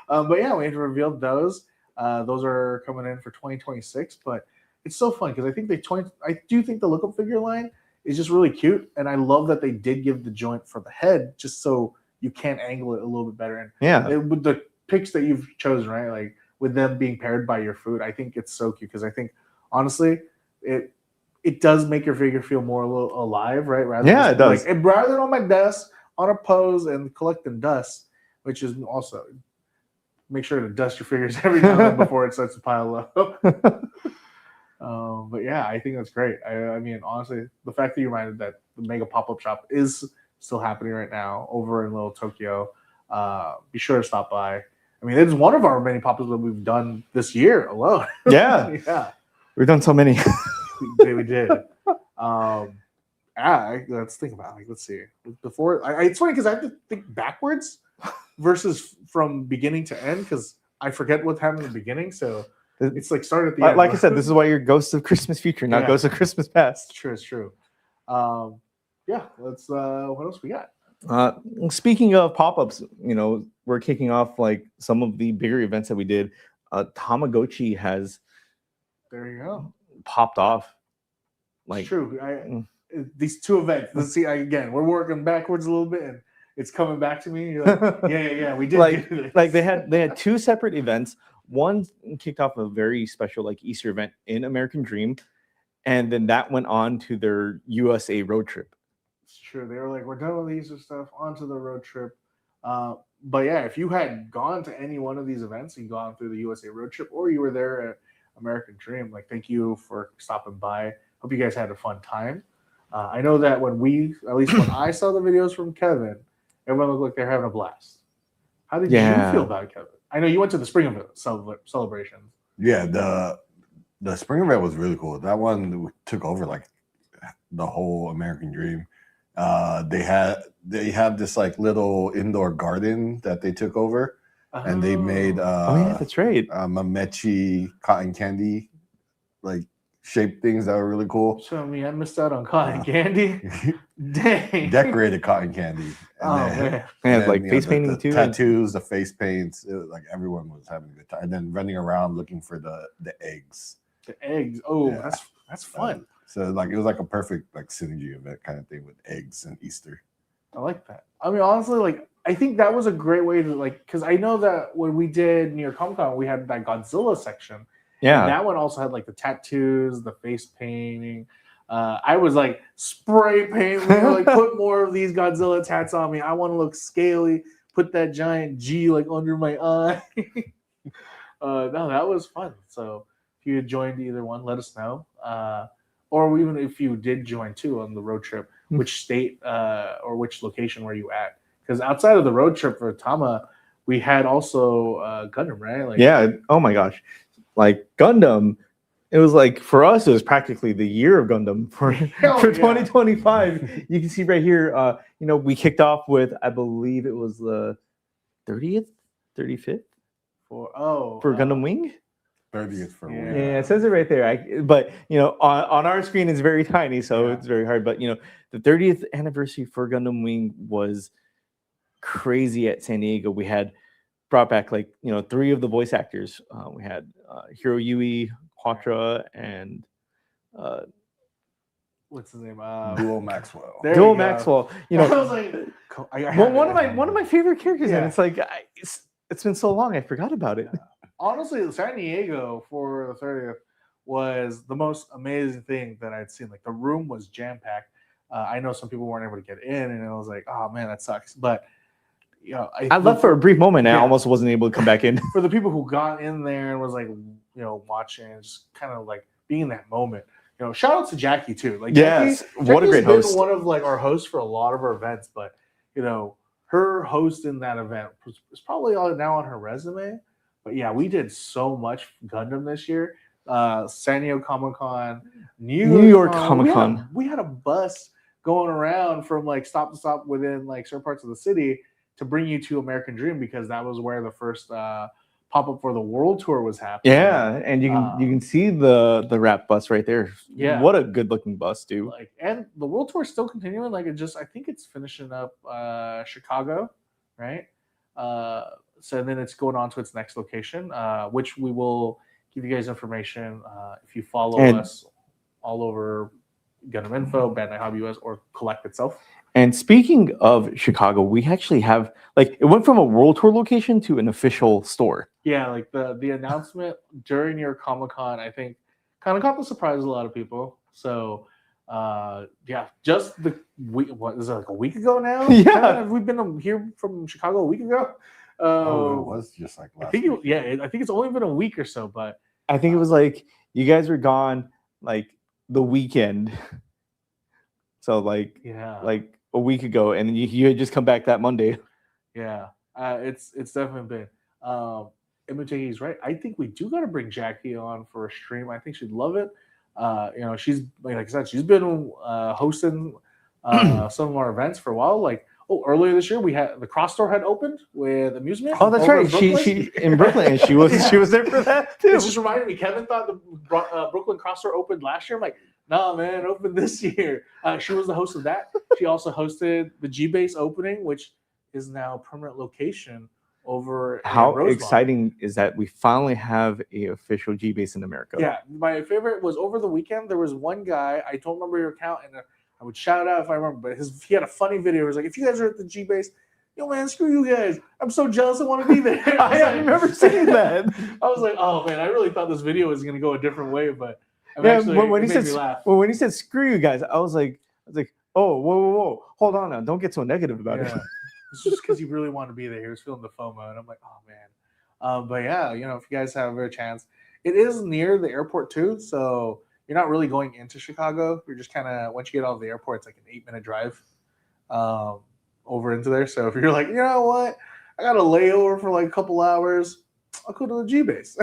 But yeah, we had revealed those. Those are coming in for 2026. But it's so fun because I think I do think the lookup figure line is just really cute, and I love that they did give the joint for the head just so you can angle it a little bit better. And with the pics that you've chosen, right? With them being paired by your food, I think it's so cute because I think honestly, it does make your figure feel more a little alive, right? It does. Rather than on my desk on a pose and collecting dust, which is also make sure to dust your figures every now and then before it starts to pile up. But yeah, I think that's great. I mean, honestly, the fact that you reminded that the Mega Pop-Up Shop is still happening right now over in Little Tokyo. Be sure to stop by. I mean, it's one of our many pop-ups that we've done this year alone. Yeah. Yeah. We've done so many. we did. Let's think about it. Like, let's see. Before, it's funny because I have to think backwards versus from beginning to end because I forget what happened in the beginning. So it's like start at the end. Like I said, this is why you're Ghosts of Christmas Future, not Ghosts of Christmas Past. It's true. It's true. Yeah. Let's. What else we got? Speaking of pop-ups, we're kicking off like some of the bigger events that we did. Tamagotchi has there you go popped off. Like it's true. These two events. Let's see. Again, we're working backwards a little bit, and it's coming back to me. You're like, yeah. We did. like they had two separate events. One kicked off a very special like Easter event in American Dream, and then that went on to their USA road trip. It's true. They were like, we're done with the Easter stuff, onto the road trip. But yeah, if you had gone to any one of these events and gone through the USA road trip, or you were there at American Dream, like, thank you for stopping by. Hope you guys had a fun time. I know that when I saw the videos from Kevin, everyone looked like they're having a blast. How did you feel about it, Kevin? I know you went to the spring event celebration. Yeah, the spring event was really cool. That one took over like the whole American Dream. They have this like little indoor garden that they took over, and they made that's right, Mamechi cotton candy like shaped things that were really cool. So I missed out on cotton candy. Dang. Decorated cotton candy. Man. And like face painting too. Tattoos, the face paints. It was like everyone was having a good time. And then running around looking for the eggs. The eggs. Oh, yeah. That's fun. So like it was like a perfect like synergy event kind of thing with eggs and Easter. I like that. I mean, honestly, like I think that was a great way to like because I know that when we did New York Comic Con, we had that Godzilla section. Yeah. And that one also had like the tattoos, the face painting. I was like spray paint, like put more of these Godzilla tats on me. I want to look scaly. Put that giant G like under my eye. No, that was fun. So if you had joined either one, let us know. Or even if you did join too on the road trip, which state or which location were you at? Because outside of the road trip for Tama, we had also Gundam, right? Like, yeah. Oh my gosh. Like Gundam, it was like for us, it was practically the year of Gundam for 2025. You can see right here, we kicked off with, I believe it was the 30th, 35th for Gundam Wing. 30th for Wing. Yeah, it says it right there. But on our screen it's very tiny, so it's very hard. But the 30th anniversary for Gundam Wing was crazy at San Diego. We had brought back like 3 of the voice actors. We had Hiro Yui, Quattro, and what's his name? Duo Maxwell. Duo Maxwell. I was like, one of my favorite characters, and it's like it's been so long I forgot about it. Honestly, San Diego for the 30th was the most amazing thing that I'd seen. Like the room was jam packed. I know some people weren't able to get in, and I was like, oh man, that sucks. But I left for a brief moment and I almost wasn't able to come back in. For the people who got in there and was like, watching, just kind of like being in that moment. Shout out to Jackie too. Like, yes, what a great host. One of like our hosts for a lot of our events, but her host in that event was probably now on her resume. But yeah, we did so much Gundam this year. San Diego Comic Con, New York Comic Con. We had a bus going around from like stop to stop within like certain parts of the city to bring you to American Dream because that was where the first pop-up for the world tour was happening. Yeah, and you can see the wrap bus right there. Yeah, what a good looking bus, dude. Like, and the world tour is still continuing. Like I think it's finishing up Chicago, right? So then it's going on to its next location, which we will give you guys information if you follow us all over Gundam Info, Bandai Hobby US, or Collect itself. And speaking of Chicago, we actually have it went from a world tour location to an official store. Yeah, like the announcement during your Comic Con, I think, kind of caught the surprise of a lot of people. So Yeah, just the week. What is it, like a week ago now? Yeah. Kevin, have we been here from Chicago a week ago? Oh, it was just like I last think week. I think it's only been a week or so, but I think it was like you guys were gone like the weekend. So like a week ago, and you had just come back that Monday. Yeah, it's definitely been. MJ's right. I think we do got to bring Jackie on for a stream. I think she'd love it. She's like I said, she's been hosting some of our events for a while. Like earlier this year we had the Cross Store had opened with amusement. Oh, that's over right. in Brooklyn. She in Brooklyn, and she was there for that too. It just reminded me. Kevin thought the Brooklyn Cross Store opened last year. I'm like, nah, man, it opened this year. She was the host of that. She also hosted the G Base opening, which is now a permanent location over. How Rosemont. exciting is that we finally have a official G Base in America? Yeah, my favorite was over the weekend. There was one guy, I don't remember your account, and I would shout out if I remember, but he had a funny video. It was like, if you guys are at the G Base, yo man, screw you guys. I'm so jealous I want to be there. I remember saying that. I was like, oh man, I really thought this video was gonna go a different way, but when he said screw you guys, I was like, oh, whoa, hold on now, don't get so negative about it. It's just because he really wanted to be there. He was feeling the FOMO, and I'm like, oh man. But yeah, if you guys have a chance, it is near the airport too, so you're not really going into Chicago. You're just kind of once you get out of the airport, it's like an 8-minute drive over into there. So if you're like, you know what, I got a layover for like a couple hours, I'll go to the G Base.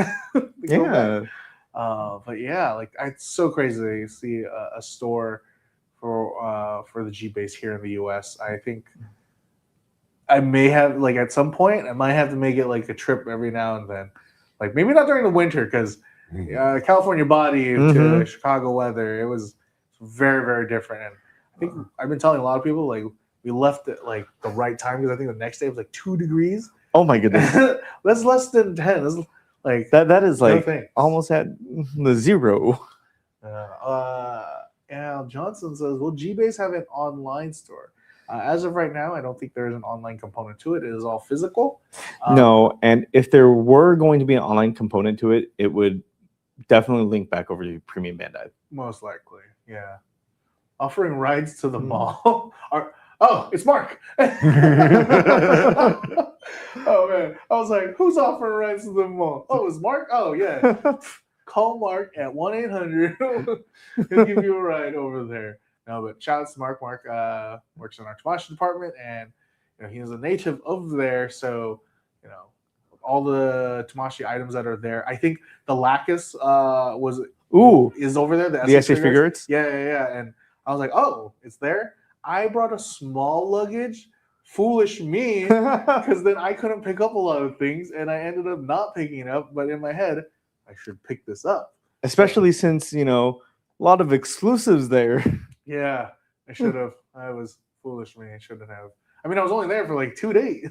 Yeah. But yeah, like it's so crazy to see a store for the G Base here in the U.S. I think I may have like at some point I might have to make it like a trip every now and then, like maybe not during the winter because California body to Chicago weather, it was very, very different. And I think I've been telling a lot of people like we left at like the right time because I think the next day was like 2 degrees. Oh my goodness, that's less than 10. That's like that is like almost at the zero. Al Johnson says, will G-Base have an online store? As of right now, I don't think there is an online component to it. It is all physical. No, and if there were going to be an online component to it, it would definitely link back over to Premium Bandai. Most likely, yeah. Offering rides to the mall. Oh, it's Mark. Oh man, I was like, who's offering rides to the mall? Oh, it's Mark. Oh yeah. Call Mark at 1-800. He'll give you a ride over there. No, but shout out to Mark. Mark works in our Tamashii department, and he is a native of there. So, all the Tamashii items that are there. I think the Lacus is over there. The SA figures. Yeah. And I was like, oh, it's there. I brought a small luggage. Foolish me, because then I couldn't pick up a lot of things, and I ended up not picking it up. But in my head, I should pick this up, especially since a lot of exclusives there. Yeah, I should have. I was foolish me. I shouldn't have. I mean, I was only there for like 2 days.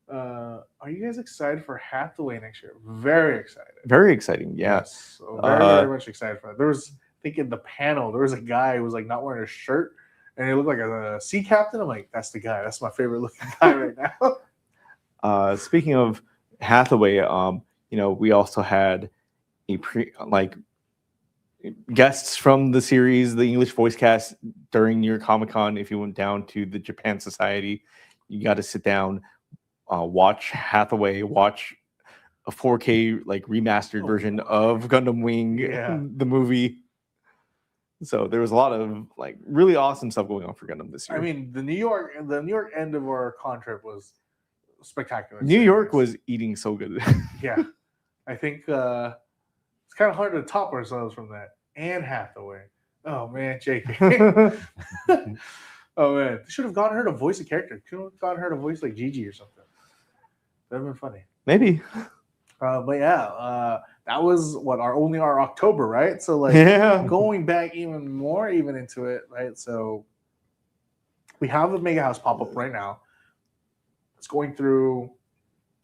Are you guys excited for Hathaway next year? Very excited. Very exciting. Yeah. Yes, so very much excited for that. There was, I think, in the panel, there was a guy who was like not wearing a shirt, and he looked like a sea captain. I'm like, that's the guy. That's my favorite looking guy right now. Speaking of Hathaway, we also had guests from the series, the English voice cast during your Comic-Con. If you went down to the Japan Society, you got to sit down, watch Hathaway, watch a 4K remastered version of Gundam Wing, the movie. So there was a lot of really awesome stuff going on for Gundam this year. I mean, the New York end of our con trip was spectacular. New York was eating so good. Yeah, I think it's kind of hard to top ourselves from that. And Hathaway. Oh man, JK. Oh man, they should have gotten her to voice a character. Could have gotten her to voice like Gigi or something. That'd have been funny. Maybe. But yeah, that was our October, right? So going back even into it, right? So we have a MegaHouse pop up right now. It's going through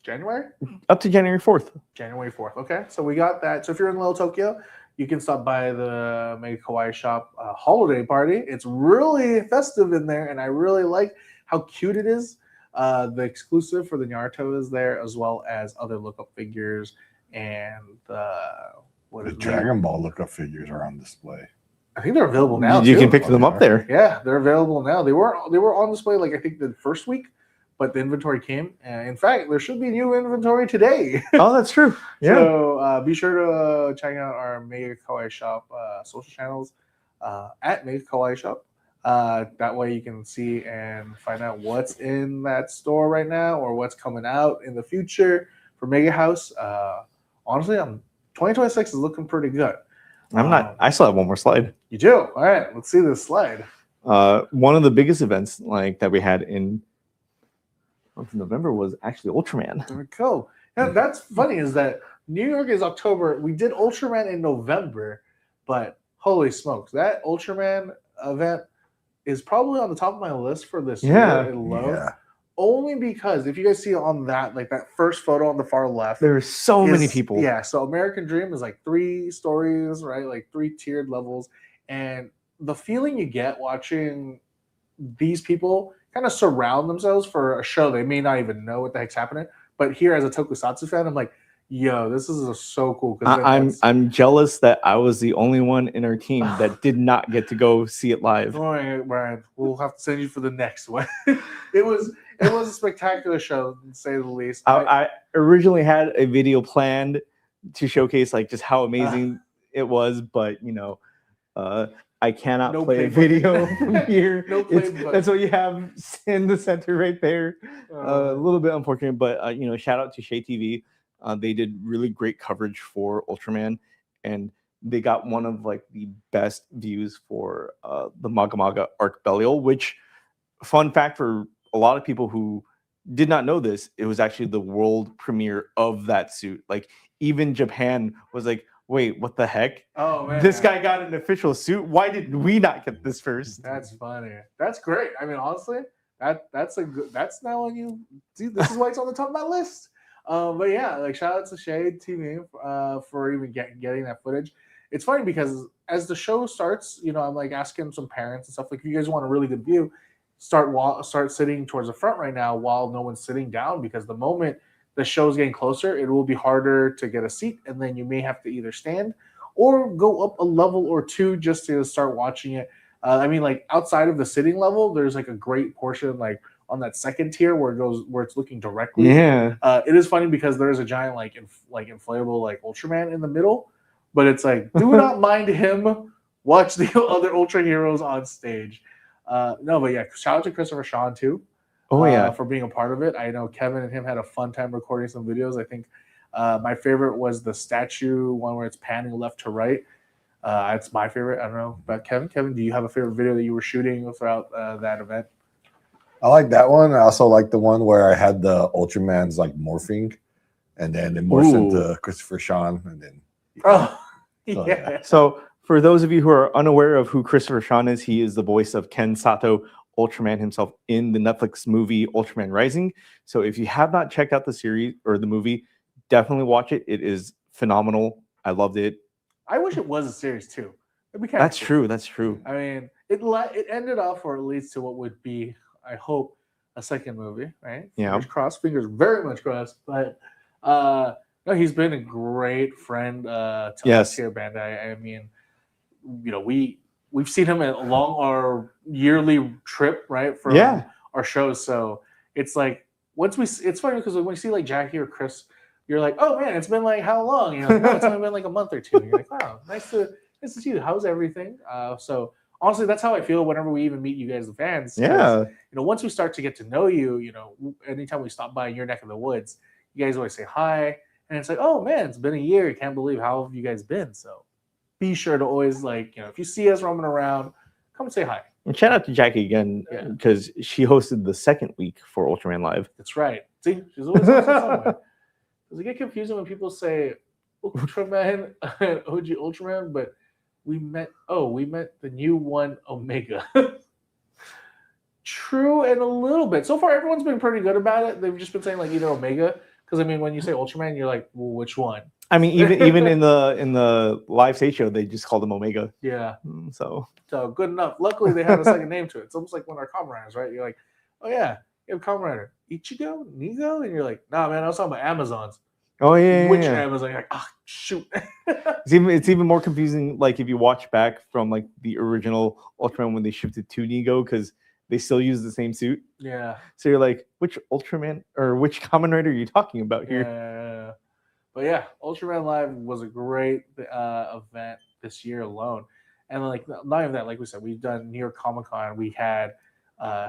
January? Up to January 4th. January 4th. Okay, so we got that. So if you're in Little Tokyo, you can stop by the Mega Kawaii Shop holiday party. It's really festive in there, and I really like how cute it is. The exclusive for the Naruto is there, as well as other lookup figures and the Dragon Ball lookup figures are on display. I think they're available now. You too. can pick them up there. Yeah, they're available now. They were on display like I think the first week, but the inventory came. And in fact, there should be new inventory today. Oh, that's true. Yeah. So be sure to check out our Mega Kawaii Shop social channels at Mega Kawaii Shop. That way you can see and find out what's in that store right now or what's coming out in the future for MegaHouse. Honestly, 2026 is looking pretty good. I still have one more slide. You do? All right, let's see this slide. One of the biggest events like that we had in November was actually Ultraman. There we go. Yeah, that's funny is that New York is October. We did Ultraman in November, but holy smokes, that Ultraman event is probably on the top of my list for this year alone. Yeah. Only because if you guys see on that, like that first photo on the far left, There are so many people. Yeah, so American Dream is like 3 stories, right? Like 3 tiered levels. And the feeling you get watching these people kind of surround themselves for a show, they may not even know what the heck's happening. But here, as a Tokusatsu fan, I'm like, yo, this is so cool. I'm jealous that I was the only one in our team that did not get to go see it live. Don't worry, Brian. We'll have to send you for the next one. It was a spectacular show, to say the least. I originally had a video planned to showcase like just how amazing it was, but I cannot play a video from here. That's what you have in the center right there. A little bit unfortunate, but shout out to Shay TV. They did really great coverage for Ultraman, and they got one of like the best views for the Maga Arc Belial, which, fun fact for a lot of people who did not know this, it was actually the world premiere of that suit. Like even Japan was like, wait, what the heck? Oh man, this guy got an official suit. Why did we not get this first? That's funny. That's great. I mean, honestly, that's now when you see. This is why it's on the top of my list. But yeah, like shout out to Shade TV for even getting that footage. It's funny because as the show starts, I'm like asking some parents and stuff like, if you guys want a really good view, start sitting towards the front right now while no one's sitting down, because the moment the show's getting closer, it will be harder to get a seat, and then you may have to either stand or go up a level or 2 just to start watching it. I mean, like outside of the sitting level, there's like a great portion like on that second tier where it's looking directly. Yeah. It is funny because there is a giant like inflatable like Ultraman in the middle, but it's like, do not mind him. Watch the other Ultra heroes on stage. No, but yeah, shout out to Christopher Sean too. For being a part of it. I know Kevin and him had a fun time recording some videos. I think my favorite was the statue one where it's panning left to right. It's my favorite. I don't know about Kevin. Kevin, do you have a favorite video that you were shooting throughout that event? I like that one. I also like the one where I had the Ultraman's like morphing, and then it morphs into Christopher Sean, and then So for those of you who are unaware of who Christopher Sean is, he is the voice of Ken Sato, Ultraman himself, in the Netflix movie Ultraman Rising. So if you have not checked out the series or the movie, definitely watch it. It is phenomenal. I loved it. I wish it was a series too. That's true. That's true. I mean, it ended off, or it leads to what would be, I hope, a second movie, right? Yeah. Fingers crossed. Fingers very much crossed. But no, he's been a great friend to us here at Bandai. I mean, we've seen him along our yearly trip, right? From our shows. So it's like it's funny because when you see like Jackie or Chris, you're like, oh man, it's been like how long? You're like, no, it's only been like a month or 2. And you're like, wow, nice to see you. How's everything? So honestly, that's how I feel whenever we even meet you guys, the fans. Yeah. Once we start to get to know you, anytime we stop by your neck of the woods, you guys always say hi, and it's like, oh man, it's been a year. Can't believe how have you guys been. So be sure to always if you see us roaming around, come say hi. And shout out to Jackie again, because she hosted the second week for Ultraman Live. That's right. See, she's always hosting somewhere. Does it get confusing when people say Ultraman and OG Ultraman, but we meant the new one, Omega. True, and a little bit. So far, everyone's been pretty good about it. They've just been saying like either Omega, because I mean, when you say Ultraman, you're like, well, which one? I mean, even in the live stage show, they just called him Omega. Yeah. So good enough. Luckily, they have a second name to it. It's almost like when our Kamen Riders, right? You're like, oh yeah, you have Kamen Rider Ichigo, Nigo, and you're like, nah, man, I was talking about Amazons. Oh yeah, which yeah. Amazon. You're like, ah, shoot. It's even more confusing. Like if you watch back from like the original Ultraman when they shifted to Nego, because they still use the same suit. Yeah. So you're like, which Ultraman or which Kamen Rider are you talking about here? Yeah. But yeah, Ultraman Live was a great event this year alone. And like not even that, like we said, we've done New York Comic Con, we had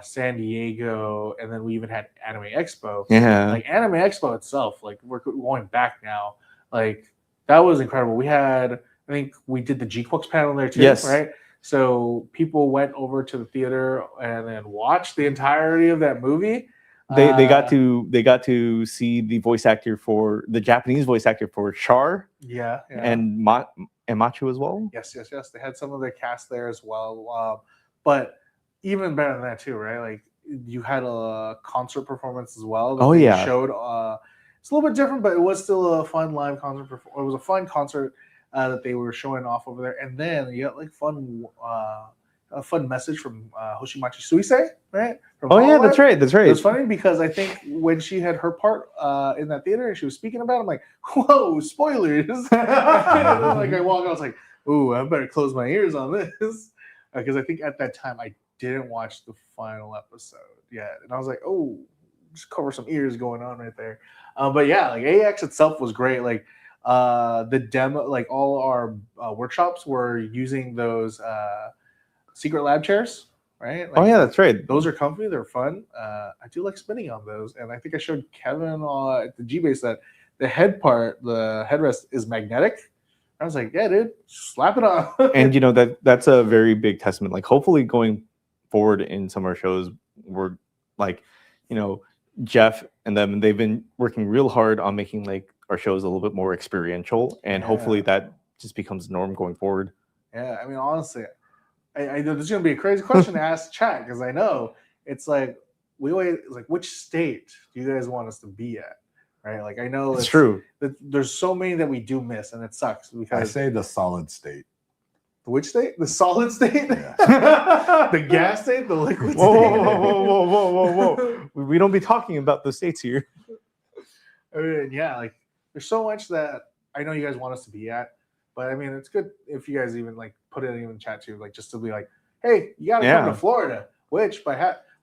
San Diego, and then we even had Anime Expo. Yeah. Like Anime Expo itself, like we're going back now. Like that was incredible. We had, I think we did the G-Quox panel there too, Yes. right? So people went over to the theater and then watched the entirety of that movie. They got to see the voice actor for the Japanese voice actor for Char yeah. and Machu as well. Yes. They had some of their cast there as well. But even better than that too, right? Like you had a concert performance as well. That they showed. It's a little bit different, but it was still a fun live concert. It was a fun concert that they were showing off over there. And then you got like a fun message from Hoshimachi Suisei, right? From yeah, that's right. It was funny because I think when she had her part in that theater and she was speaking about it, I'm like, whoa, spoilers. Like I walk out, I was like, ooh, I better close my ears on this. Because I think at that time I didn't watch the final episode yet. And I was like, oh, just cover some ears going on right there. But yeah, like AX itself was great. Like the demo, like all our workshops were using those secret lab chairs, right? Like, that's right. Those are comfy. They're fun. I do like spinning on those. And I think I showed Kevin at the G-Base that the head part, the headrest is magnetic. I was like, yeah, dude, slap it on. And you know that's a very big testament. Like hopefully going forward in some of our shows, we're like, you know, Jeff and them, they've been working real hard on making like our shows a little bit more experiential, and hopefully that just becomes the norm going forward. Yeah, I mean, honestly, I know this is gonna be a crazy question to ask chat because I know it's like we always like, which state do you guys want us to be at? Right? Like I know it's true that there's so many that we do miss, and it sucks because I say the solid state. Which state? The solid state? Yeah. The gas state? The liquid state? Whoa. We don't be talking about the states here. I mean, yeah, like there's so much that I know you guys want us to be at, but I mean, it's good if you guys even like put it in the chat too, like just to be like, hey, you got to come to Florida, which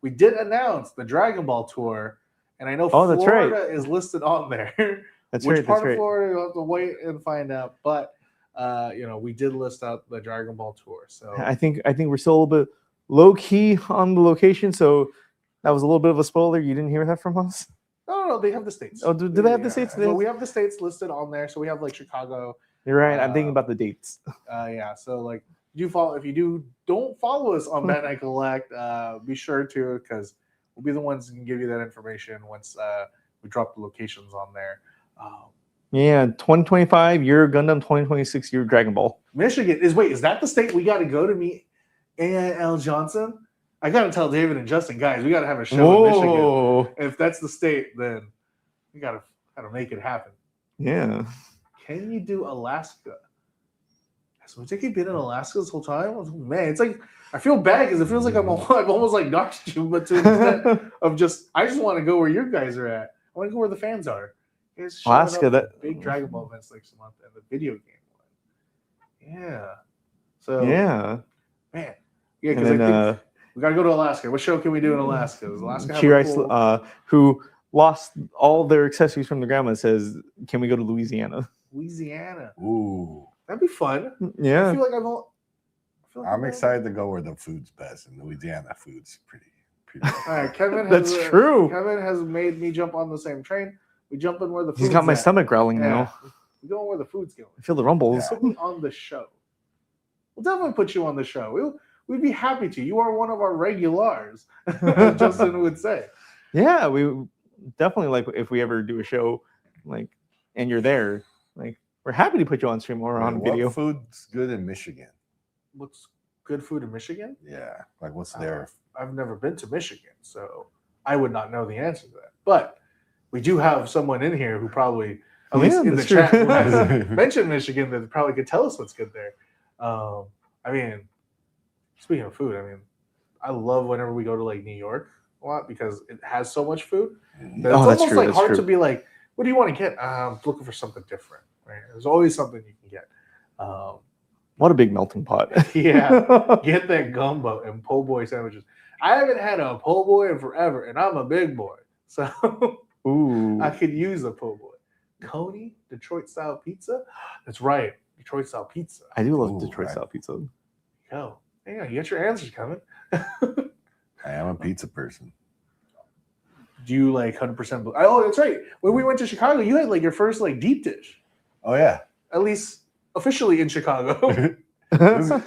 we did announce the Dragon Ball tour, and I know Florida is listed on there. Which part of Florida, you'll have to wait and find out, but you know, we did list out the Dragon Ball tour. So I think we're still a little bit low key on the location. So that was a little bit of a spoiler. You didn't hear that from us? No, they have the states. Oh, do they have the states? Well, we have the states listed on there. So we have like Chicago. You're right. I'm thinking about the dates. Yeah. So like, if you don't follow us on Bandai Collect, be sure to, because we'll be the ones who can give you that information once we drop the locations on there. Yeah, 2025 year Gundam, 2026 year Dragon Ball. Michigan is that the state we got to go to meet A.L. Johnson? I got to tell David and Justin, guys, we got to have a show in Michigan. If that's the state, then we got to make it happen. Yeah. Can you do Alaska? Has Mitiki been in Alaska this whole time? Man, it's like I feel bad because it feels like I've almost like doxed you, but to the extent of just I just want to go where you guys are at. I want to go where the fans are. Alaska, that big Dragon Ball events next month and the video game one. Yeah. So yeah, man, yeah. Because I think we got to go to Alaska. What show can we do in Alaska? Does Alaska have cool... who lost all their accessories from their grandma, says, "Can we go to Louisiana?" Louisiana. Ooh, that'd be fun. Yeah. I feel like I'm excited to go where the food's best, and Louisiana food's pretty. All right, Kevin. That's true. Kevin has made me jump on the same train. We jump in where the food's He's got my stomach growling now. We go where the food's going. I feel the rumbles. Put me on the show. We'll definitely put you on the show. We'd be happy to. You are one of our regulars, as Justin would say. Yeah, we definitely, like, if we ever do a show, like, and you're there, like, we're happy to put you on stream or on video. What food's good in Michigan? What's good food in Michigan? Yeah, like what's there? I've never been to Michigan, so I would not know the answer to that. But we do have someone in here who probably, at least in the chat, who has mentioned Michigan, that probably could tell us what's good there. I mean, speaking of food, I mean, I love whenever we go to like New York a lot because it has so much food. It's almost like hard to be like, what do you want to get? I'm looking for something different, right? There's always something you can get. What a big melting pot. Yeah, get that gumbo and po' boy sandwiches. I haven't had a po' boy in forever, and I'm a big boy, so Ooh. I could use a po' boy. Coney, Detroit style pizza. That's right, Detroit style pizza. I do love Ooh, Detroit right. style pizza. Yo, yeah, you got your answers coming. I am a pizza person. Do you like 100%? Oh, that's right. When we went to Chicago, you had like your first like deep dish, Oh yeah, at least officially in Chicago. the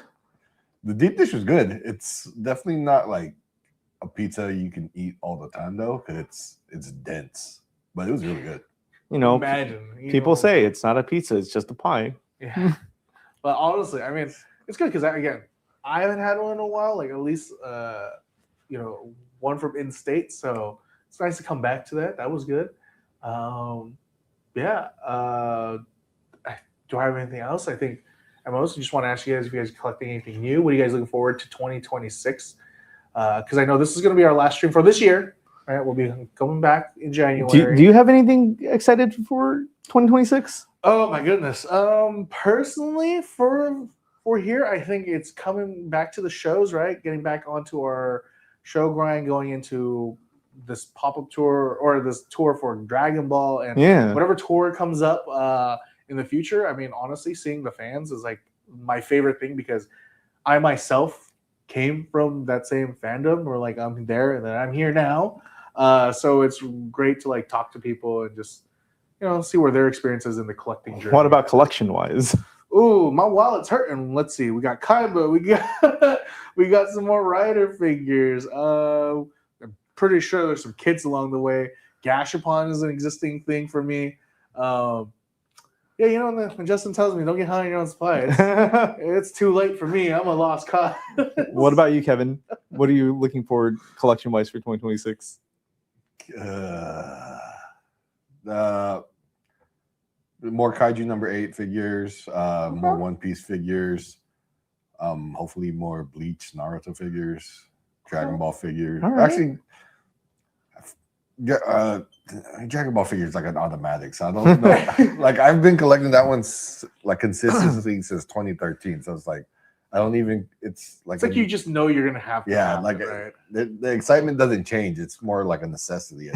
deep dish was good. It's definitely not like a pizza you can eat all the time though, because it's dense. But it was really good. You know, Imagine people say it's not a pizza; it's just a pie. Yeah, but honestly, I mean, it's good because again, I haven't had one in a while. Like at least, one from in state. So it's nice to come back to that. That was good. Yeah. Do I have anything else? I think I mostly just want to ask you guys if you guys are collecting anything new. What are you guys looking forward to 2026? Because I know this is going to be our last stream for this year. Right, we'll be coming back in January. Do you have anything excited for 2026? Oh my goodness. Personally, for here, I think it's coming back to the shows. Right, getting back onto our show grind, going into this pop-up tour or this tour for Dragon Ball and whatever tour comes up in the future. I mean, honestly, seeing the fans is like my favorite thing because I myself came from that same fandom where like I'm there and then I'm here now. So it's great to like talk to people and just see where their experiences in the collecting journey. What about collection wise? Ooh, my wallet's hurting. Let's see. We got Kaiba. We got some more Rider figures. I'm pretty sure there's some kids along the way. Gashapon is an existing thing for me. Yeah, when Justin tells me don't get high on your own supply, it's too late for me. I'm a lost cause. What about you, Kevin? What are you looking forward collection wise for 2026? More Kaiju number 8 figures, more One Piece figures, hopefully more Bleach Naruto figures, Dragon Ball figures. All right. Actually, Dragon Ball figures like an automatic, so I don't know. Like I've been collecting that one like consistently since 2013. So it's like I don't even. It's like you just know you're gonna have to. Yeah, have like it, right? the excitement doesn't change. It's more like a necessity.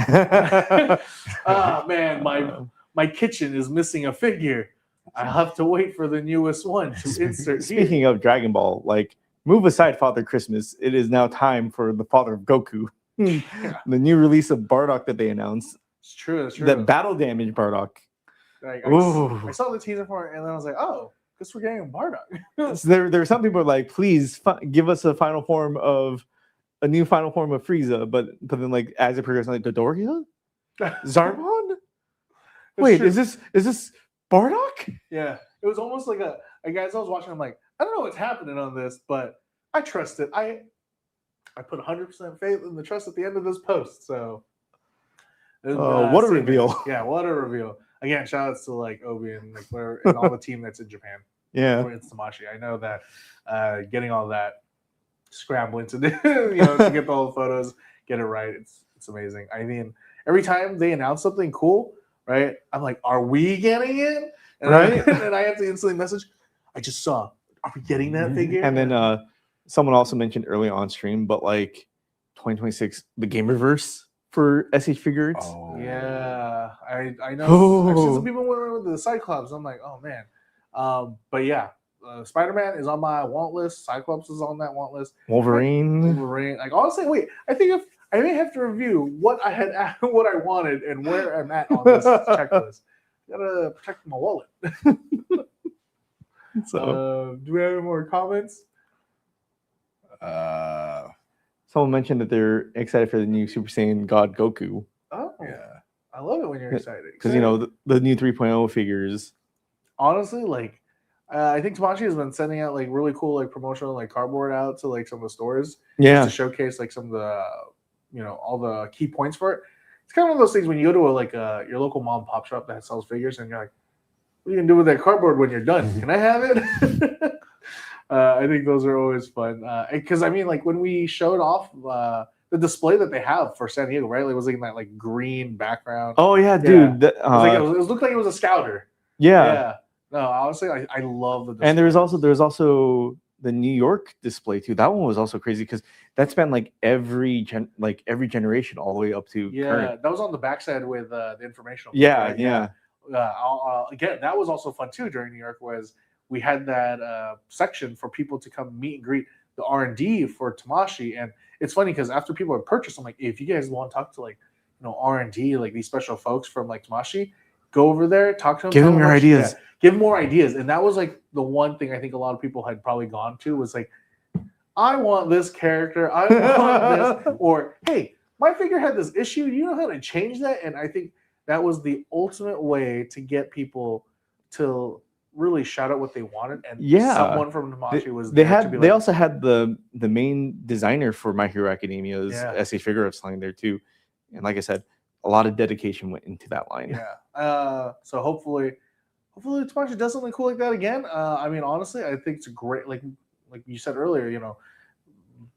Oh man, my kitchen is missing a figure. I have to wait for the newest one to insert. Speaking of Dragon Ball, like move aside Father Christmas. It is now time for the Father of Goku. The new release of Bardock that they announced. It's true. It's true. That battle damage Bardock. Like, I saw the teaser for it, and then I was like, "Oh, guess we're getting Bardock." So there were some people who are like, "Please give us a new final form of Frieza," but then like as it progresses, like Dodoria, Zarbon. Wait, is this Bardock? Yeah, it was almost like a guys. I was watching. I'm like, I don't know what's happening on this, but I trust it. I put 100% faith in the trust at the end of this post. So, what a reveal! Yeah, what a reveal! Again, shout outs to like Obi and like and all the team that's in Japan. Yeah, it's Tamashii. I know that getting all that scrambling to do, to get all the photos, get it right. It's amazing. I mean, every time they announce something cool, right? I'm like, are we getting it? And right? And I have to instantly message. I just saw. Are we getting that figure? And then someone also mentioned early on stream, but like 2026, the Gamerverse for SH Figure Arts. Oh yeah, I know. I've seen some people went with the Cyclops. I'm like, oh man. But yeah, Spider-Man is on my want list. Cyclops is on that want list. Wolverine. Like honestly, wait. I think I may have to review what I wanted and where I'm at on this checklist. Gotta protect my wallet. So, do we have any more comments? Someone mentioned that they're excited for the new Super Saiyan God Goku. Oh yeah, I love it when you're excited because the new 3.0 figures. Honestly, like I think Tamashii has been sending out like really cool like promotional like cardboard out to like some of the stores, to showcase like some of the all the key points for it. It's kind of one of those things when you go to your local mom and pop shop that sells figures, and you're like, what are you gonna do with that cardboard when you're done? Can I have it? I think those are always fun because I mean, like when we showed off the display that they have for San Diego, right? Like, it was like in that like green background. Oh yeah, dude. It was like, it looked like it was a scouter. Yeah. No, honestly, I love the display. And there was also the New York display too. That one was also crazy because that spanned like every generation all the way up to current. That was on the backside with the informational. Yeah, right? yeah. Again, that was also fun too during New York. Was we had that section for people to come meet and greet the R&D for Tamashii, and it's funny because after people had purchased, I'm like, if you guys want to talk to like R&D, like these special folks from like Tamashii, go over there, talk to them, give them your ideas. Give more ideas. And that was like the one thing I think a lot of people had probably gone to was like, I want this character, I want this, or hey, my figure had this issue. You know how to change that? And I think that was the ultimate way to get people to really shout out what they wanted. And someone from Tamashii was there. They also had the main designer for My Hero Academia's SH Figure Arts line there too. And like I said, a lot of dedication went into that line. Yeah. So hopefully Tamashii does something cool like that again. I mean, honestly, I think it's great. Like you said earlier,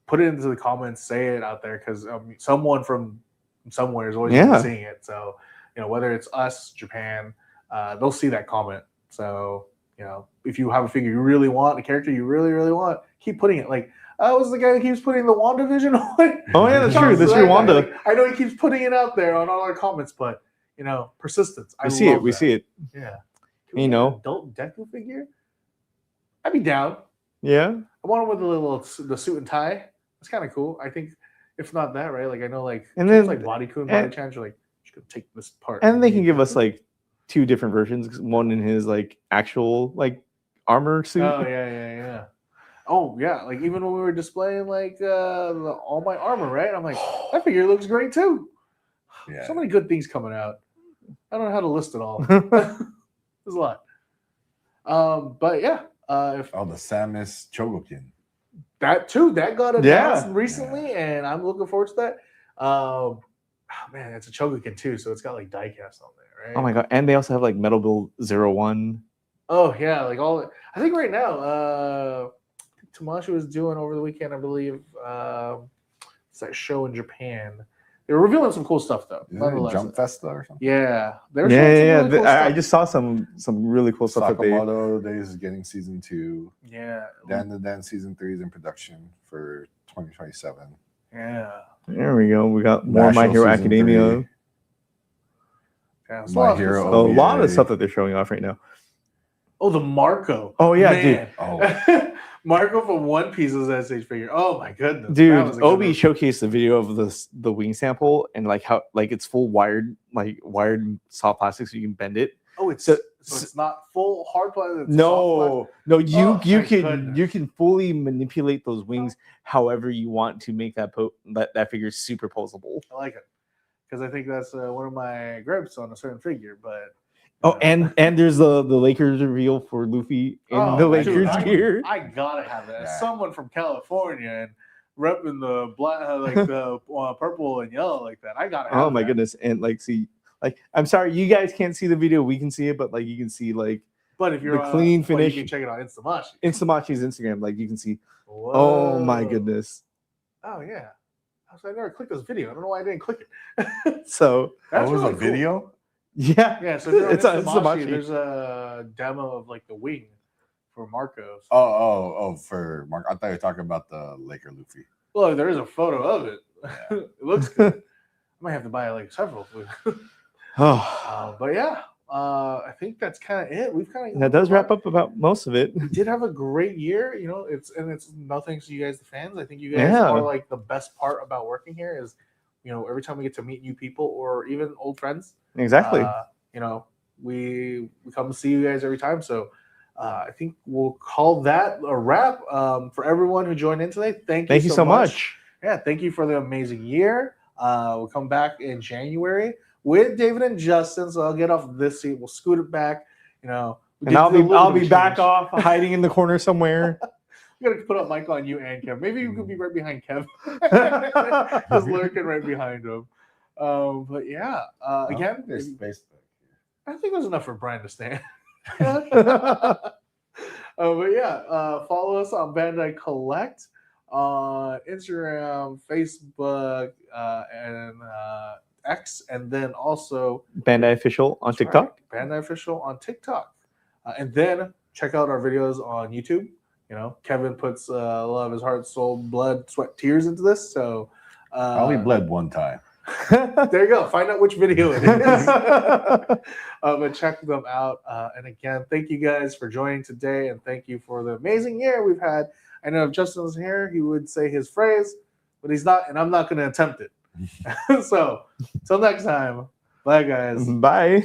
put it into the comments, say it out there, because someone from somewhere is always seeing it. So, whether it's us, Japan, they'll see that comment. So, if you have a figure you really want, a character you really, really want, keep putting it. Like, I was the guy that keeps putting the WandaVision on. Oh yeah, that's true. That's true, Wanda. Like, I know he keeps putting it out there on all our comments, but persistence. We see it. Yeah. Adult Deku figure? I'd be down. Yeah. I want him with the suit and tie. It's kind of cool. I think if not that, right? Like I know and then like Body-Kun and Body Change are like you could take this part. And they can give us like 2 different versions, one in his like actual like armor suit. Oh yeah. Oh yeah, like even when we were displaying like all my armor, right? I'm like, that figure looks great too. Yeah. So many good things coming out. I don't know how to list it all. There's a lot. But yeah. The Samus Chogokin. That too. That got announced recently, and I'm looking forward to that. Man, it's a Chogokin too, so it's got like diecast on there, right? Oh my god! And they also have like Metal Build 01. Oh yeah, like all. I think right now, Tamashii was doing over the weekend, I believe. It's that show in Japan. They were revealing some cool stuff though. Jump Festa or something. Yeah, really cool I just saw some really cool stuff. Sakamoto Days is getting season 2. Yeah. Dan season 3 is in production for 2027. Yeah. There we go. We got more My Hero Academia. Yeah, My Hero. A lot of stuff that they're showing off right now. Oh, the Marco. Oh yeah, man. dude. Oh. Marco from One Piece's SH figure. Oh my goodness, dude! Obi showcased the video of the wing sample and like how like it's full wired soft plastic, so you can bend it. Oh, so it's not full hard plastic. No, you can fully manipulate those wings however you want to make that figure super posable. I like it because I think that's one of my gripes on a certain figure, but. Oh, and there's the Lakers reveal for Luffy in the Lakers gear. I gotta have that. As someone from California and repping the black, like the purple and yellow like that, I gotta have. Oh my goodness! And I'm sorry, you guys can't see the video. We can see it, but like you can see like. But if you're the clean finish, you can check it out Instamashi. Instamashi's Instagram, like you can see. Whoa. Oh my goodness! Oh yeah, I never clicked this video. I don't know why I didn't click it. So that was a video. Yeah, so it's Tamashii, there's a demo of like the wing for Marco. For Marco. I thought you were talking about the Laker Luffy. Well, there is a photo of it. Yeah. It looks good. I might have to buy like several. But yeah, I think that's kind of it. We've kind of that does wrap up about most of it. We did have a great year, it's nothing to you guys, the fans. I think you guys are like the best part about working here is, every time we get to meet new people or even old friends. Exactly. We come see you guys every time. So I think we'll call that a wrap. For everyone who joined in today, thank you so much. Yeah, thank you for the amazing year. We'll come back in January with David and Justin. So I'll get off this seat. We'll scoot it back. And I'll be back off hiding in the corner somewhere. We gotta put up Mike on you and Kev. Maybe you could be right behind Kev. Just lurking right behind him. But yeah, again, there's space back here. I think there's enough for Brian to stand. But yeah, follow us on Bandai Collect on Instagram, Facebook, and X, and then also Bandai Official on that's TikTok. right, Bandai Official on TikTok, and then check out our videos on YouTube. You know, Kevin puts a lot of his heart, soul, blood, sweat, tears into this. So I only bled one time. there you go. Find out which video it is. But check them out. And again, thank you guys for joining today, and thank you for the amazing year we've had. I know if Justin was here, he would say his phrase, but he's not, and I'm not going to attempt it. So, till next time, bye, guys. Bye.